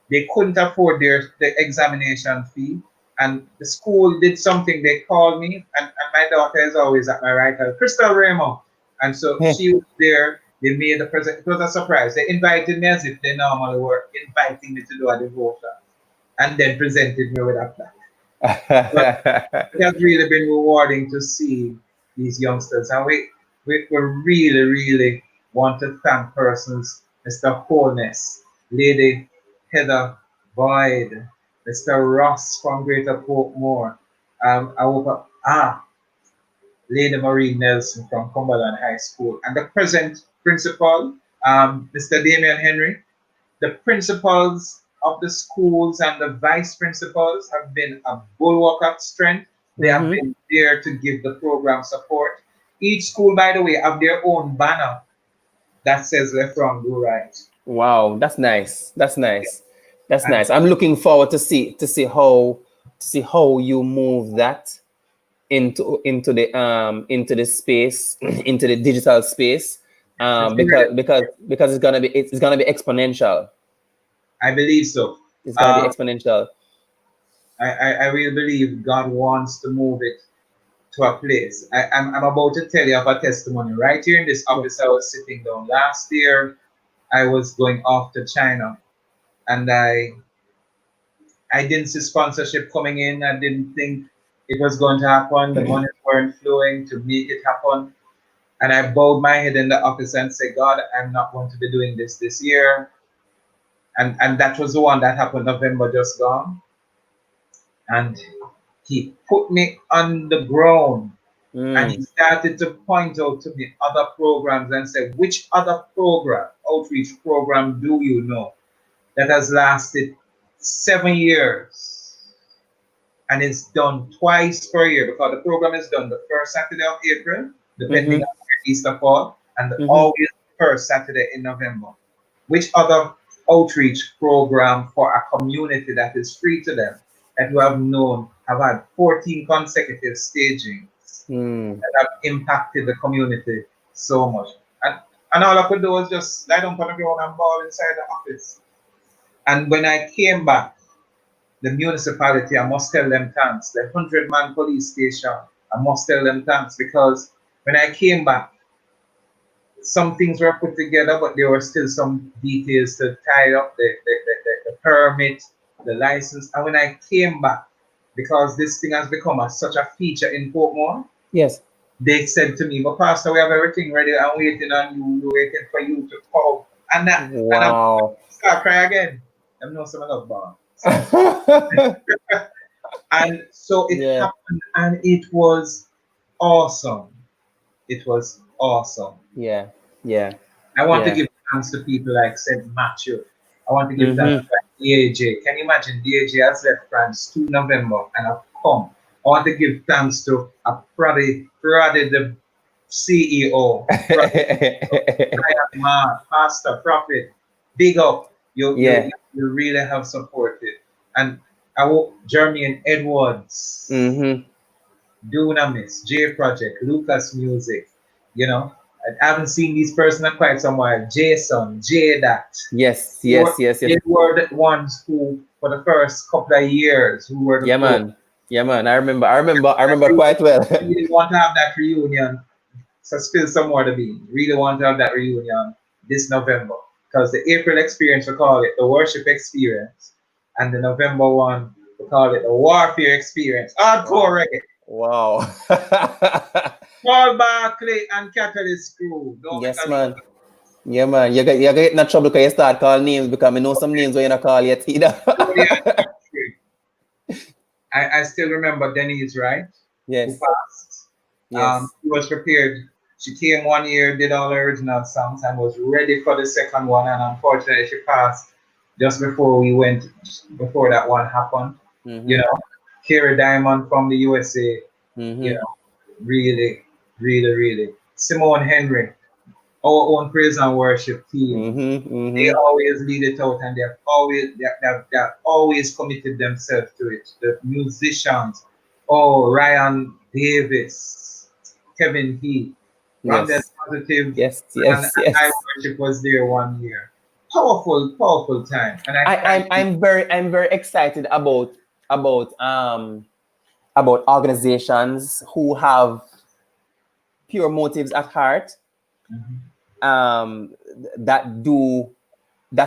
They couldn't afford the examination fee, and the school did something. They called me, and my daughter is always at my right hand, Crystal Raymond. And so she was there. They made the present. It was a surprise. They invited me as if they normally were inviting me to do a devotion, and then presented me with a plaque. It has really been rewarding to see these youngsters, and we really, really want to thank persons, Mr. Wholeness, Lady Heather Boyd, Mr. Ross from Greater Portmore, Lady Marie Nelson from Cumberland High School, and the present principal, Mr. Damian Henry. The principals of the schools and the vice principals have been a bulwark of strength. They have been there to give the program support. Each school, by the way, have their own banner that says left, wrong, do right. Wow, that's nice. That's nice. That's nice. I'm looking forward to see how you move that into the space, into the digital space, because it's gonna be exponential. I believe so. It's gonna be exponential. I really believe God wants to move it to a place. I'm about to tell you of a testimony. Right here in this office, I was sitting down. Last year, I was going off to China, and I didn't see sponsorship coming in. I didn't think it was going to happen. The money weren't flowing to make it happen. And I bowed my head in the office and said, God, I'm not going to be doing this year. And that was the one that happened November just gone. And he put me on the ground and he started to point out to me other programs and said, which other program, outreach program do you know that has lasted 7 years and it's done twice per year? Because the program is done the first Saturday of April, depending on where Easter fall, and always the first Saturday in November. Which other outreach program for a community that is free to them, that we have known, have had 14 consecutive stagings that have impacted the community so much. And all I could do was just lie down on the ground and ball inside the office. And when I came back, the municipality, I must tell them thanks. The 100-man police station, I must tell them thanks, because when I came back, some things were put together, but there were still some details to tie up the permit, the license. And when I came back, because this thing has become such a feature in Portmore, yes, they said to me, but Pastor, we have everything ready and waiting on you. We're waiting for you to call. And that, wow. And I start cry again. I know some love bar. And so it happened, and it was awesome. It was awesome. Yeah. I want to give thanks to people like St. Matthew. I want to give thanks to DAJ. Can you imagine DAJ has left France 2 November and I've come. I want to give thanks to Pradi, the CEO, Pastor, Prophet. Big up. You really have supported. And I hope Jermaine Edwards, Dunamis, J Project, Lucas Music, you know. I haven't seen these persons in quite some while. Jason, J-Dat. Yes. They were the ones who, for the first couple of years, who were the man. I remember quite well. Really want to have that reunion. So spill some more to be. Really want to have that reunion this November. Because the April experience, we call it the worship experience. And the November one, we call it the warfare experience. Hardcore reggae. Wow. Paul Barkley and Catalyst Crew. Yes, man. Yeah, man. You get in trouble because you start calling names, because I know some names where you're not call yet either. I still remember Denise, right? Yes. Who passed. Yes. She was prepared. She came one year, did all the original songs, and was ready for the second one. And unfortunately, she passed just before we went, before that one happened. You Mm-hmm. know, Kira Diamond from the USA, you Mm-hmm. know, really, really, really. Simone Henry, our own praise and worship team. Mm-hmm. They Mm-hmm. always lead it out, and they've always committed themselves to it. The musicians, oh, Ryan Davis, Kevin Heath, Randall Yes. Positive, Yes. and Yes. I Yes. Worship was there one year. Powerful, powerful time, and I can't. I'm very excited about um about organizations who have pure motives at heart, Mhm. um that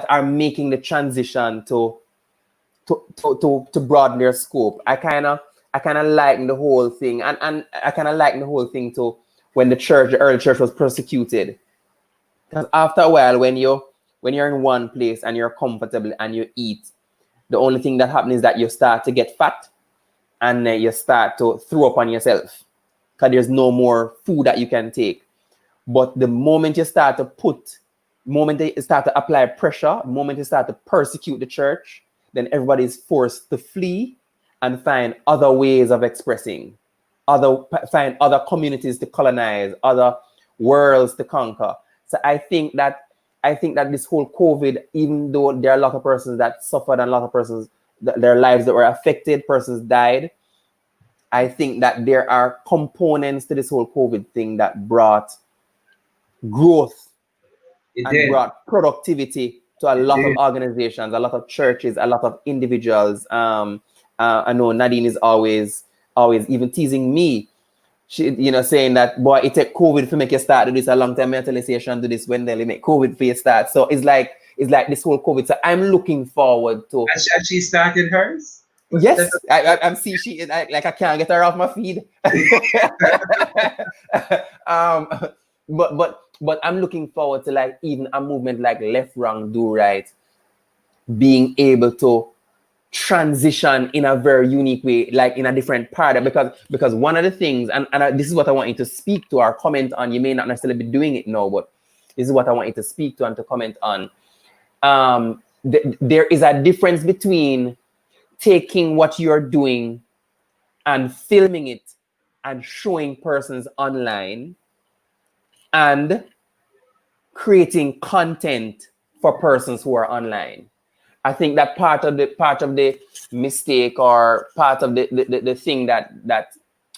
are making the transition to broaden their scope. I kind of like the whole thing, and I kind of like the whole thing to when the early church was persecuted. Because after a while, when you're in one place and you're comfortable and you eat, the only thing that happens is that you start to get fat, and then you start to throw up on yourself because there's no more food that you can take. But the moment you start to moment you start to apply pressure, the moment you start to persecute the church, then everybody is forced to flee and find other ways of expressing, find other communities to colonize, other worlds to conquer. So I think that this whole COVID, even though there are a lot of persons that suffered and a lot of persons their lives that were affected, persons died, I think that there are components to this whole COVID thing that brought growth It and did. brought productivity to a It lot of did. organizations, a lot of churches, a lot of individuals. I know Nadine is always even teasing me. She, saying that, boy, it take COVID to make you start to do this a long time. I tell you, say you shouldn't do this when they make COVID for you start. So it's like this whole COVID. So I'm looking forward to. Has she started hers? Yes, I'm seeing like I can't get her off my feed. um, but I'm looking forward to like even a movement like Left, Wrong, Do Right being able to transition in a very unique way, like in a different paradigm. Because one of the things, and this is what I want you to speak to or comment on. You may not necessarily be doing it now, but this is what I want you to speak to and to comment on. There is a difference between taking what you're doing and filming it and showing persons online and creating content for persons who are online. I think that part of the mistake or part of the thing that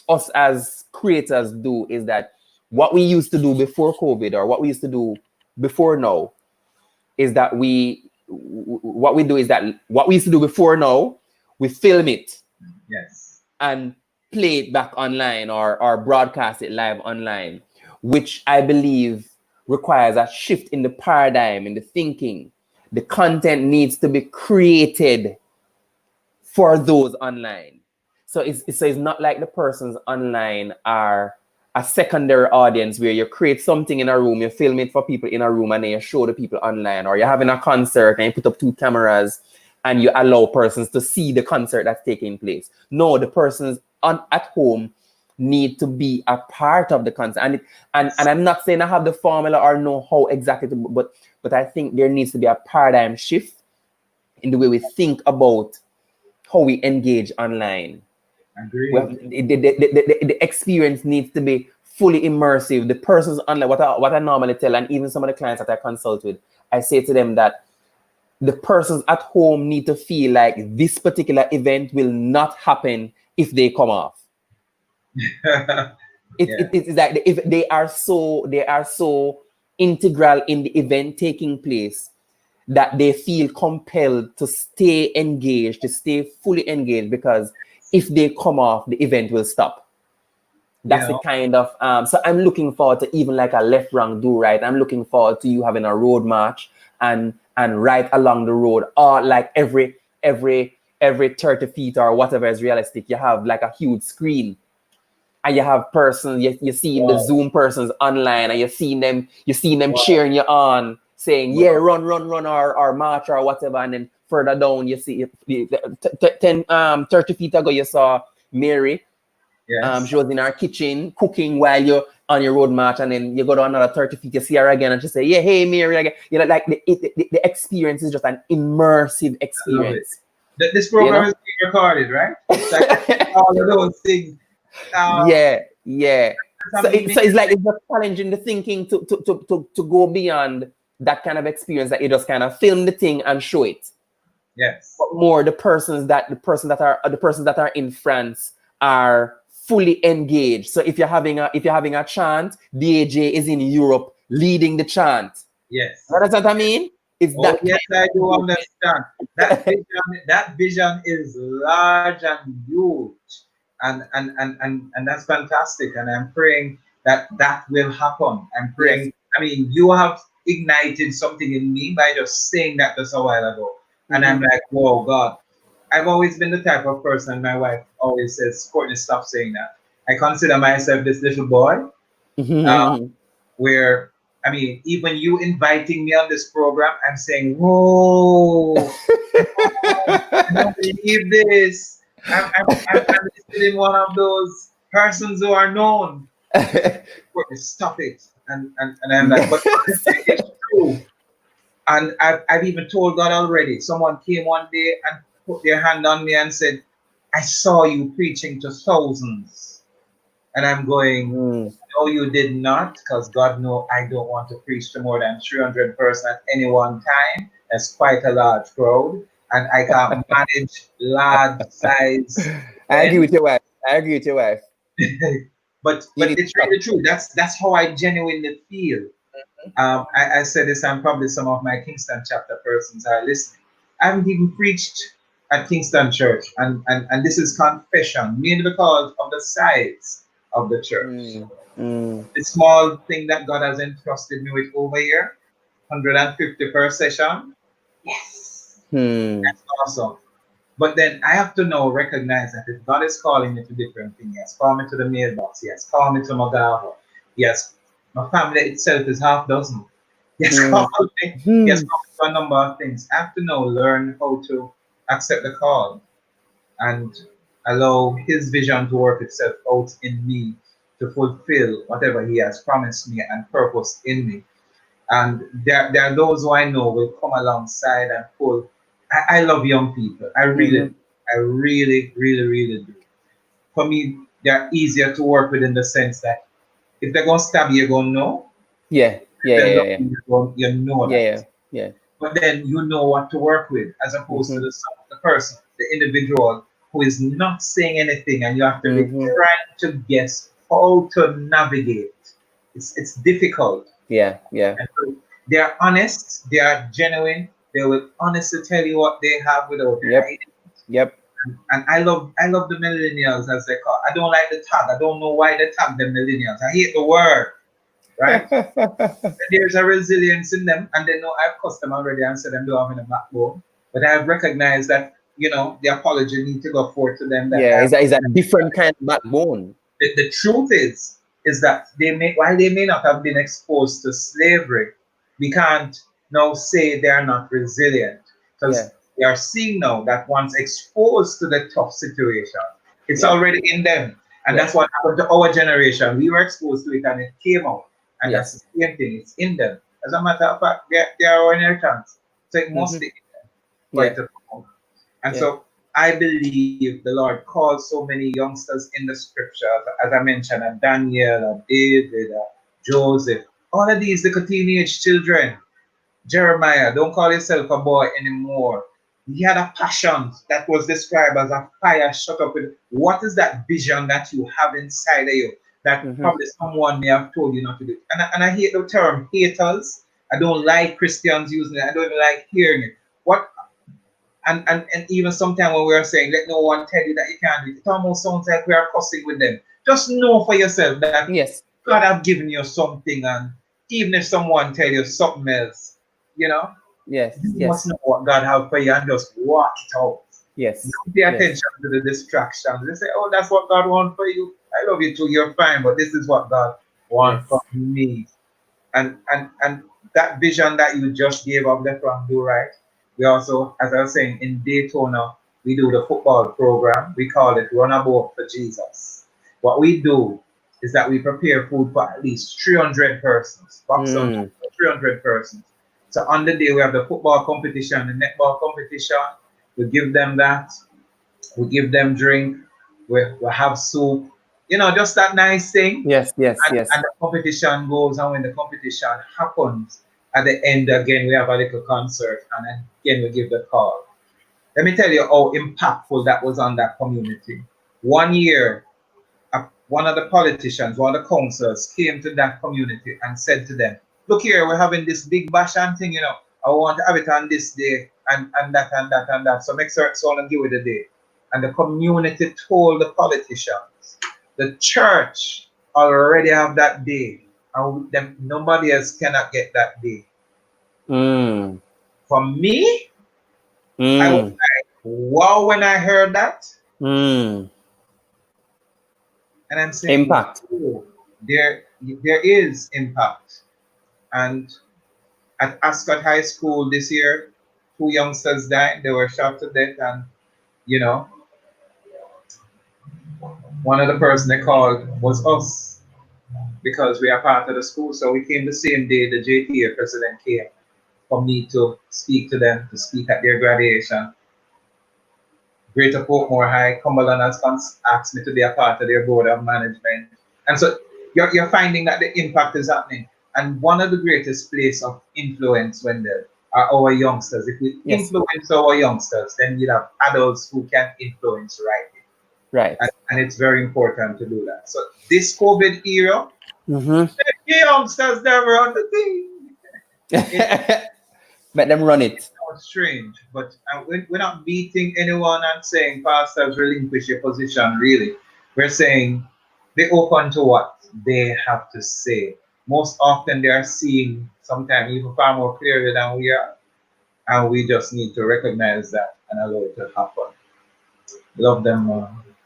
us as creators do is that what we used to do before COVID or what we used to do before now is that what we do is that what we used to do before now, we film it Yes. and play it back online or broadcast it live online, which I believe requires a shift in the paradigm, in the thinking. The content needs to be created for those online. So it's not like the persons online are a secondary audience where you create something in a room, you film it for people in a room, and then you show the people online, or you're having a concert and you put up 2 cameras and you allow persons to see the concert that's taking place. No, the persons at home need to be a part of the concert. And I'm not saying I have the formula or know how exactly to, but I think there needs to be a paradigm shift in the way we think about how we engage online. Well, Agreed. the experience needs to be fully immersive. The persons online, what I normally tell, and even some of the clients that I consult with, I say to them that the persons at home need to feel like this particular event will not happen if they come off. Yeah. It's like if they are so integral in the event taking place that they feel compelled to stay engaged, to stay fully engaged, because if they come off, the event will stop. You That's the know, kind of so I'm looking forward to even like a Left, Wrong, Do Right. I'm looking forward to you having a road march and right along the road, or like every 30 feet or whatever is realistic, you have like a huge screen and you have persons, you see the wow, Zoom persons online, and you see them wow, cheering you on, saying, yeah, wow, run, or march or whatever. And then further down, you see 30 feet ago, you saw Mary Yes. She was in her kitchen cooking while you're on your road march, and then you go down another 30 feet, you see her again, and she say, yeah, hey, Mary, again. You know, like the experience is just an immersive I love it. experience. This You program know? is being recorded, right? It's like all of those things. Yeah, yeah. It's So, amazing. so it's like it's just challenging the thinking to go beyond that kind of experience, that you just kind of film the thing and show it. Yes. But more the persons that are in France are fully engaged. So if you're having a chant, DJ is in Europe leading the chant. Yes. You understand what I mean? It's Oh that yes, I do kind understand. That vision is large and huge, and that's fantastic. And I'm praying that that will happen. I'm yes. praying. I mean, you have ignited something in me by just saying that just a while ago, and I'm like, whoa, God. I've always been the type of person. My wife always says, "Courtney, stop saying that." I consider myself this little boy where, I mean, even you inviting me on this program, I'm saying, whoa, I don't believe this. I'm listed in one of those persons who are known. Stop it. And I'm like, but it's true. And I've even told God already. Someone came one day and put their hand on me and said, I saw you preaching to thousands. And I'm going, no, you did not, because God knows I don't want to preach to more than 300 persons at any one time. That's quite a large crowd. And I can't manage large size I agree with events. your wife. I agree with your wife. but You need it's to really true. That's how I genuinely feel. I said this, and probably some of my Kingston chapter persons are listening. I haven't even preached at Kingston Church, and this is confession, mainly because of the size of the church. The small thing that God has entrusted me with over here, 150 per session. Yes, that's awesome. But then I have to now recognize that if God is calling me to different things, He has called me to the mailbox, He has called me to Magava, Yes, my family itself is half dozen. Yes, called me. Yes, called me to a number of things. I have to now learn how to accept the call and allow His vision to work itself out in me to fulfill whatever He has promised me and purposed in me. And there are those who I know will come alongside and pull. I love young people. I really, I really, really, really do. For me, they're easier to work with in the sense that if they're gonna stab you, you're gonna know. Yeah, If yeah, they yeah, love yeah, you, you know yeah, that. yeah, yeah. But then you know what to work with, as opposed to the person, the individual who is not saying anything, and you have to be trying to guess how to navigate. It's difficult. Yeah, yeah. And so they are honest, they are genuine, they will honestly tell you what they have without Yep, hiding. yep. And I love the millennials, as they call. I don't like the tag. I don't know why they tag them millennials. I hate the word, right? There's a resilience in them, and they know I've cussed them already and said I'm doing a backbone. But I've recognized that, the apology need to go forth to them, that Yeah, it's a different kind of backbone. the truth is that while they may not have been exposed to slavery, we can't now say they are not resilient, Yeah, because they are seeing now that once exposed to the tough situation, it's yeah, already in them. And yeah. that's what happened to our generation. We were exposed to it and it came out. And that's Yes. the same thing. It's in them. As a matter of fact, they are our inheritance. So it must be in them for it Yeah, to come out. And yeah. so I believe the Lord calls so many youngsters in the scriptures, as I mentioned, Daniel, David, Joseph, all of these little teenage children. Jeremiah, don't call yourself a boy anymore. He had a passion that was described as a fire shut up with. What is that vision that you have inside of you that probably someone may have told you not to do? And I hate the term haters. I don't like Christians using it. I don't even like hearing it. What and even sometimes when we are saying, let no one tell you that you can't do it, it almost sounds like we are cussing with them. Just know for yourself that Yes. God have given you something, and even if someone tell you something else, you know, Yes. you must Yes. know what God have for you and just walk it out. Yes. Don't pay Yes. attention to the distractions. They say, oh, that's what God wants for you. I love you too, you're fine, but this is what God wants Yes. from me. And that vision that you just gave of left wrong do right. We also, as I was saying, in Daytona, we do the football program. We call it Run a Boat for Jesus. What we do is that we prepare food for at least 300 persons, box on 300 persons. So on the day we have the football competition, the netball competition, we give them that, we give them drink, we have soup, you know, just that nice thing. Yes, yes, yes. And the competition goes, and when the competition happens, at the end again we have a little concert, and then again we give the call. Let me tell you how impactful that was on that community. One year, one of the politicians, one of the councillors came to that community and said to them, look here, we're having this big bash and thing, you know, I want to have it on this day, and that and that and that. So make certain so and give it a day. And the community told the politicians, the church already have that day, and nobody else cannot get that day. For me, I was like, wow, when I heard that. And I'm saying, impact. Oh, there is impact. And at Ascot High School this year, 2 youngsters died. They were shot to death, and you know, one of the person they called was us, because we are part of the school. So we came the same day the JTA president came for me to speak to them, to speak at their graduation. Greater Portmore High, Cumberland has asked me to be a part of their board of management. And so you're finding that the impact is happening. And one of the greatest places of influence, Wendell, are our youngsters. If we influence our youngsters, then we have adults who can influence rightly. Right. And it's very important to do that. So this COVID era, the youngsters never on the thing. Let them run it. Strange, but we're not beating anyone and saying pastors relinquish your position. Really, we're saying be open to what they have to say. Most often they are seeing sometimes even far more clearly than we are, and we just need to recognize that and allow it to happen. Love them.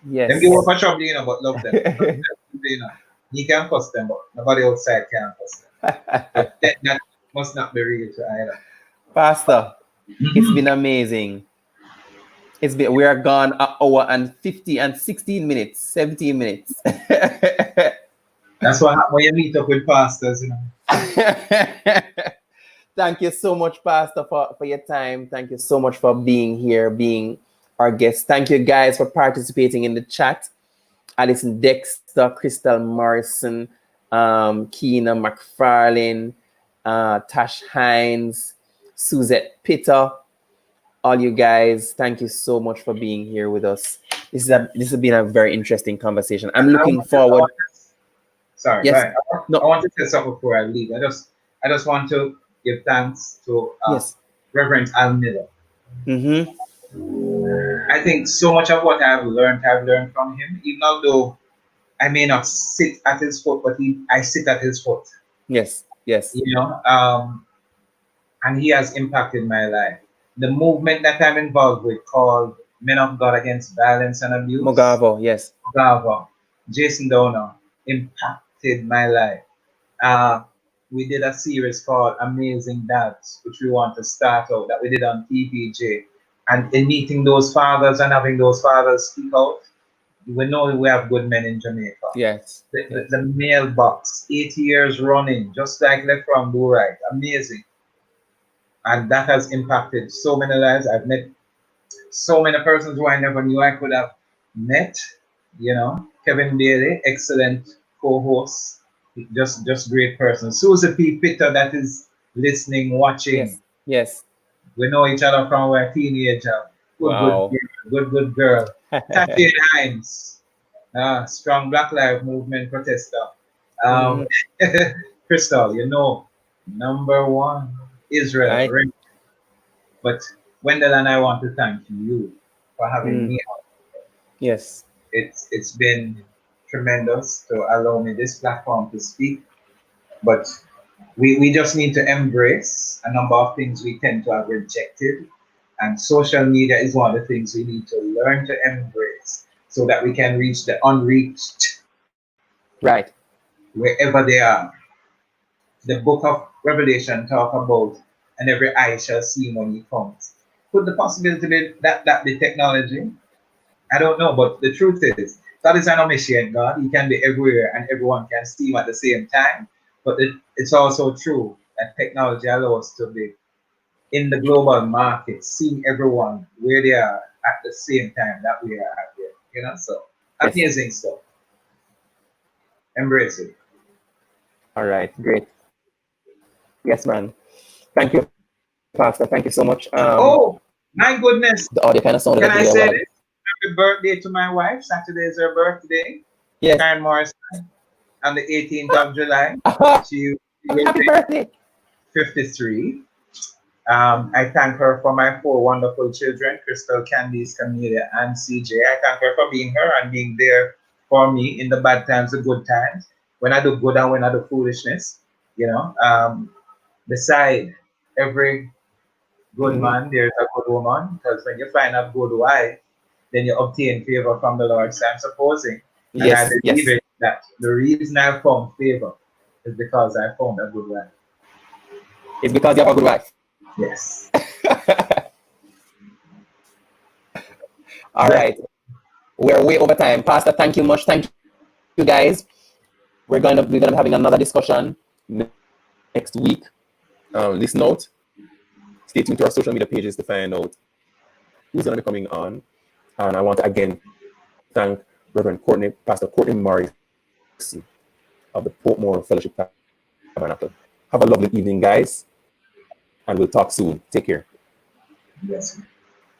Yes. Them give up a trouble, you know, but love them. You know, you can cuss them, but nobody outside can cuss them. But that must not be real to either. Pastor, it's been amazing. We are gone an hour and 50 and 16 minutes, 17 minutes. That's what happens when you meet up with pastors, you know. Thank you so much, Pastor, for your time. Thank you so much for being here, being our guest. Thank you guys for participating in the chat. Alison Dexter, Crystal Morrison, Keena McFarlane, Tash Hines, Suzette Pitter, all you guys, thank you so much for being here with us. This has been a very interesting conversation. I'm looking forward. Sorry, yes. Right. No. I want to say something before I leave. I just want to give thanks to Reverend Al Miller. I think so much of what I've learned from him, even although I may not sit at his foot, but I sit at his foot. Yes, yes. You know, and he has impacted my life. The movement that I'm involved with called Men of God Against Violence and Abuse. Mogavo, yes. Mogavo. Jason Donner impacted my life. We did a series called Amazing Dads, which we want to start out, that we did on TPJ. And in meeting those fathers and having those fathers speak out, we know we have good men in Jamaica. Yes. The mailbox, 8 years running, just like Left From Do Right. Amazing. And that has impacted so many lives. I've met so many persons who I never knew I could have met. You know, Kevin Bailey, excellent co-host, just great person. Susie P. Pitter, that is listening, watching. Yes. Yes. We know each other from we're teenagers. Good girl. Tatiana Hines, strong Black Lives Movement protester. Crystal, you know, #1. Israel. Right. But Wendell and I want to thank you for having me on. Yes. It's been tremendous to allow me this platform to speak. But we just need to embrace a number of things we tend to have rejected. And social media is one of the things we need to learn to embrace so that we can reach the unreached. Right. Wherever they are. The book of Revelation talk about, and every eye shall see when he comes. Could the possibility be that the technology? I don't know, but the truth is, God is an omniscient God. He can be everywhere and everyone can see him at the same time. But it's also true that technology allows us to be in the global market, seeing everyone where they are at the same time that we are at there. You know, so Yes. amazing stuff. Embrace it. All right. Great. Yes, man. Thank you, Pastor. Thank you so much. Oh, my goodness. The audio kind of sounded Can like I there say was. this? Happy birthday to my wife. Saturday is her birthday. Yes. Karen Morrison. On the 18th of July. She will Happy be birthday. 53. I thank her for my 4 wonderful children, Crystal, Candice, Camelia, and CJ. I thank her for being her and being there for me in the bad times, the good times, when I do good and when I do foolishness. You know, beside every good man, there's a good woman, because when you find a good wife, then you obtain favor from the Lord. So I'm supposing, and I Yes. believe Yes. it, that the reason I found favor is because I found a good wife. It's because you have a good wife. Yes. All right. We're way over time. Pastor, thank you much. Thank you guys. We're gonna be having another discussion next week. Listen out. Stay tuned to our social media pages to find out who's gonna be coming on. And I want to again thank Reverend Courtney, Pastor Courtney Morrison of the Portmore Fellowship Tabernacle. Have a lovely evening, guys, and we'll talk soon. Take care. Yes.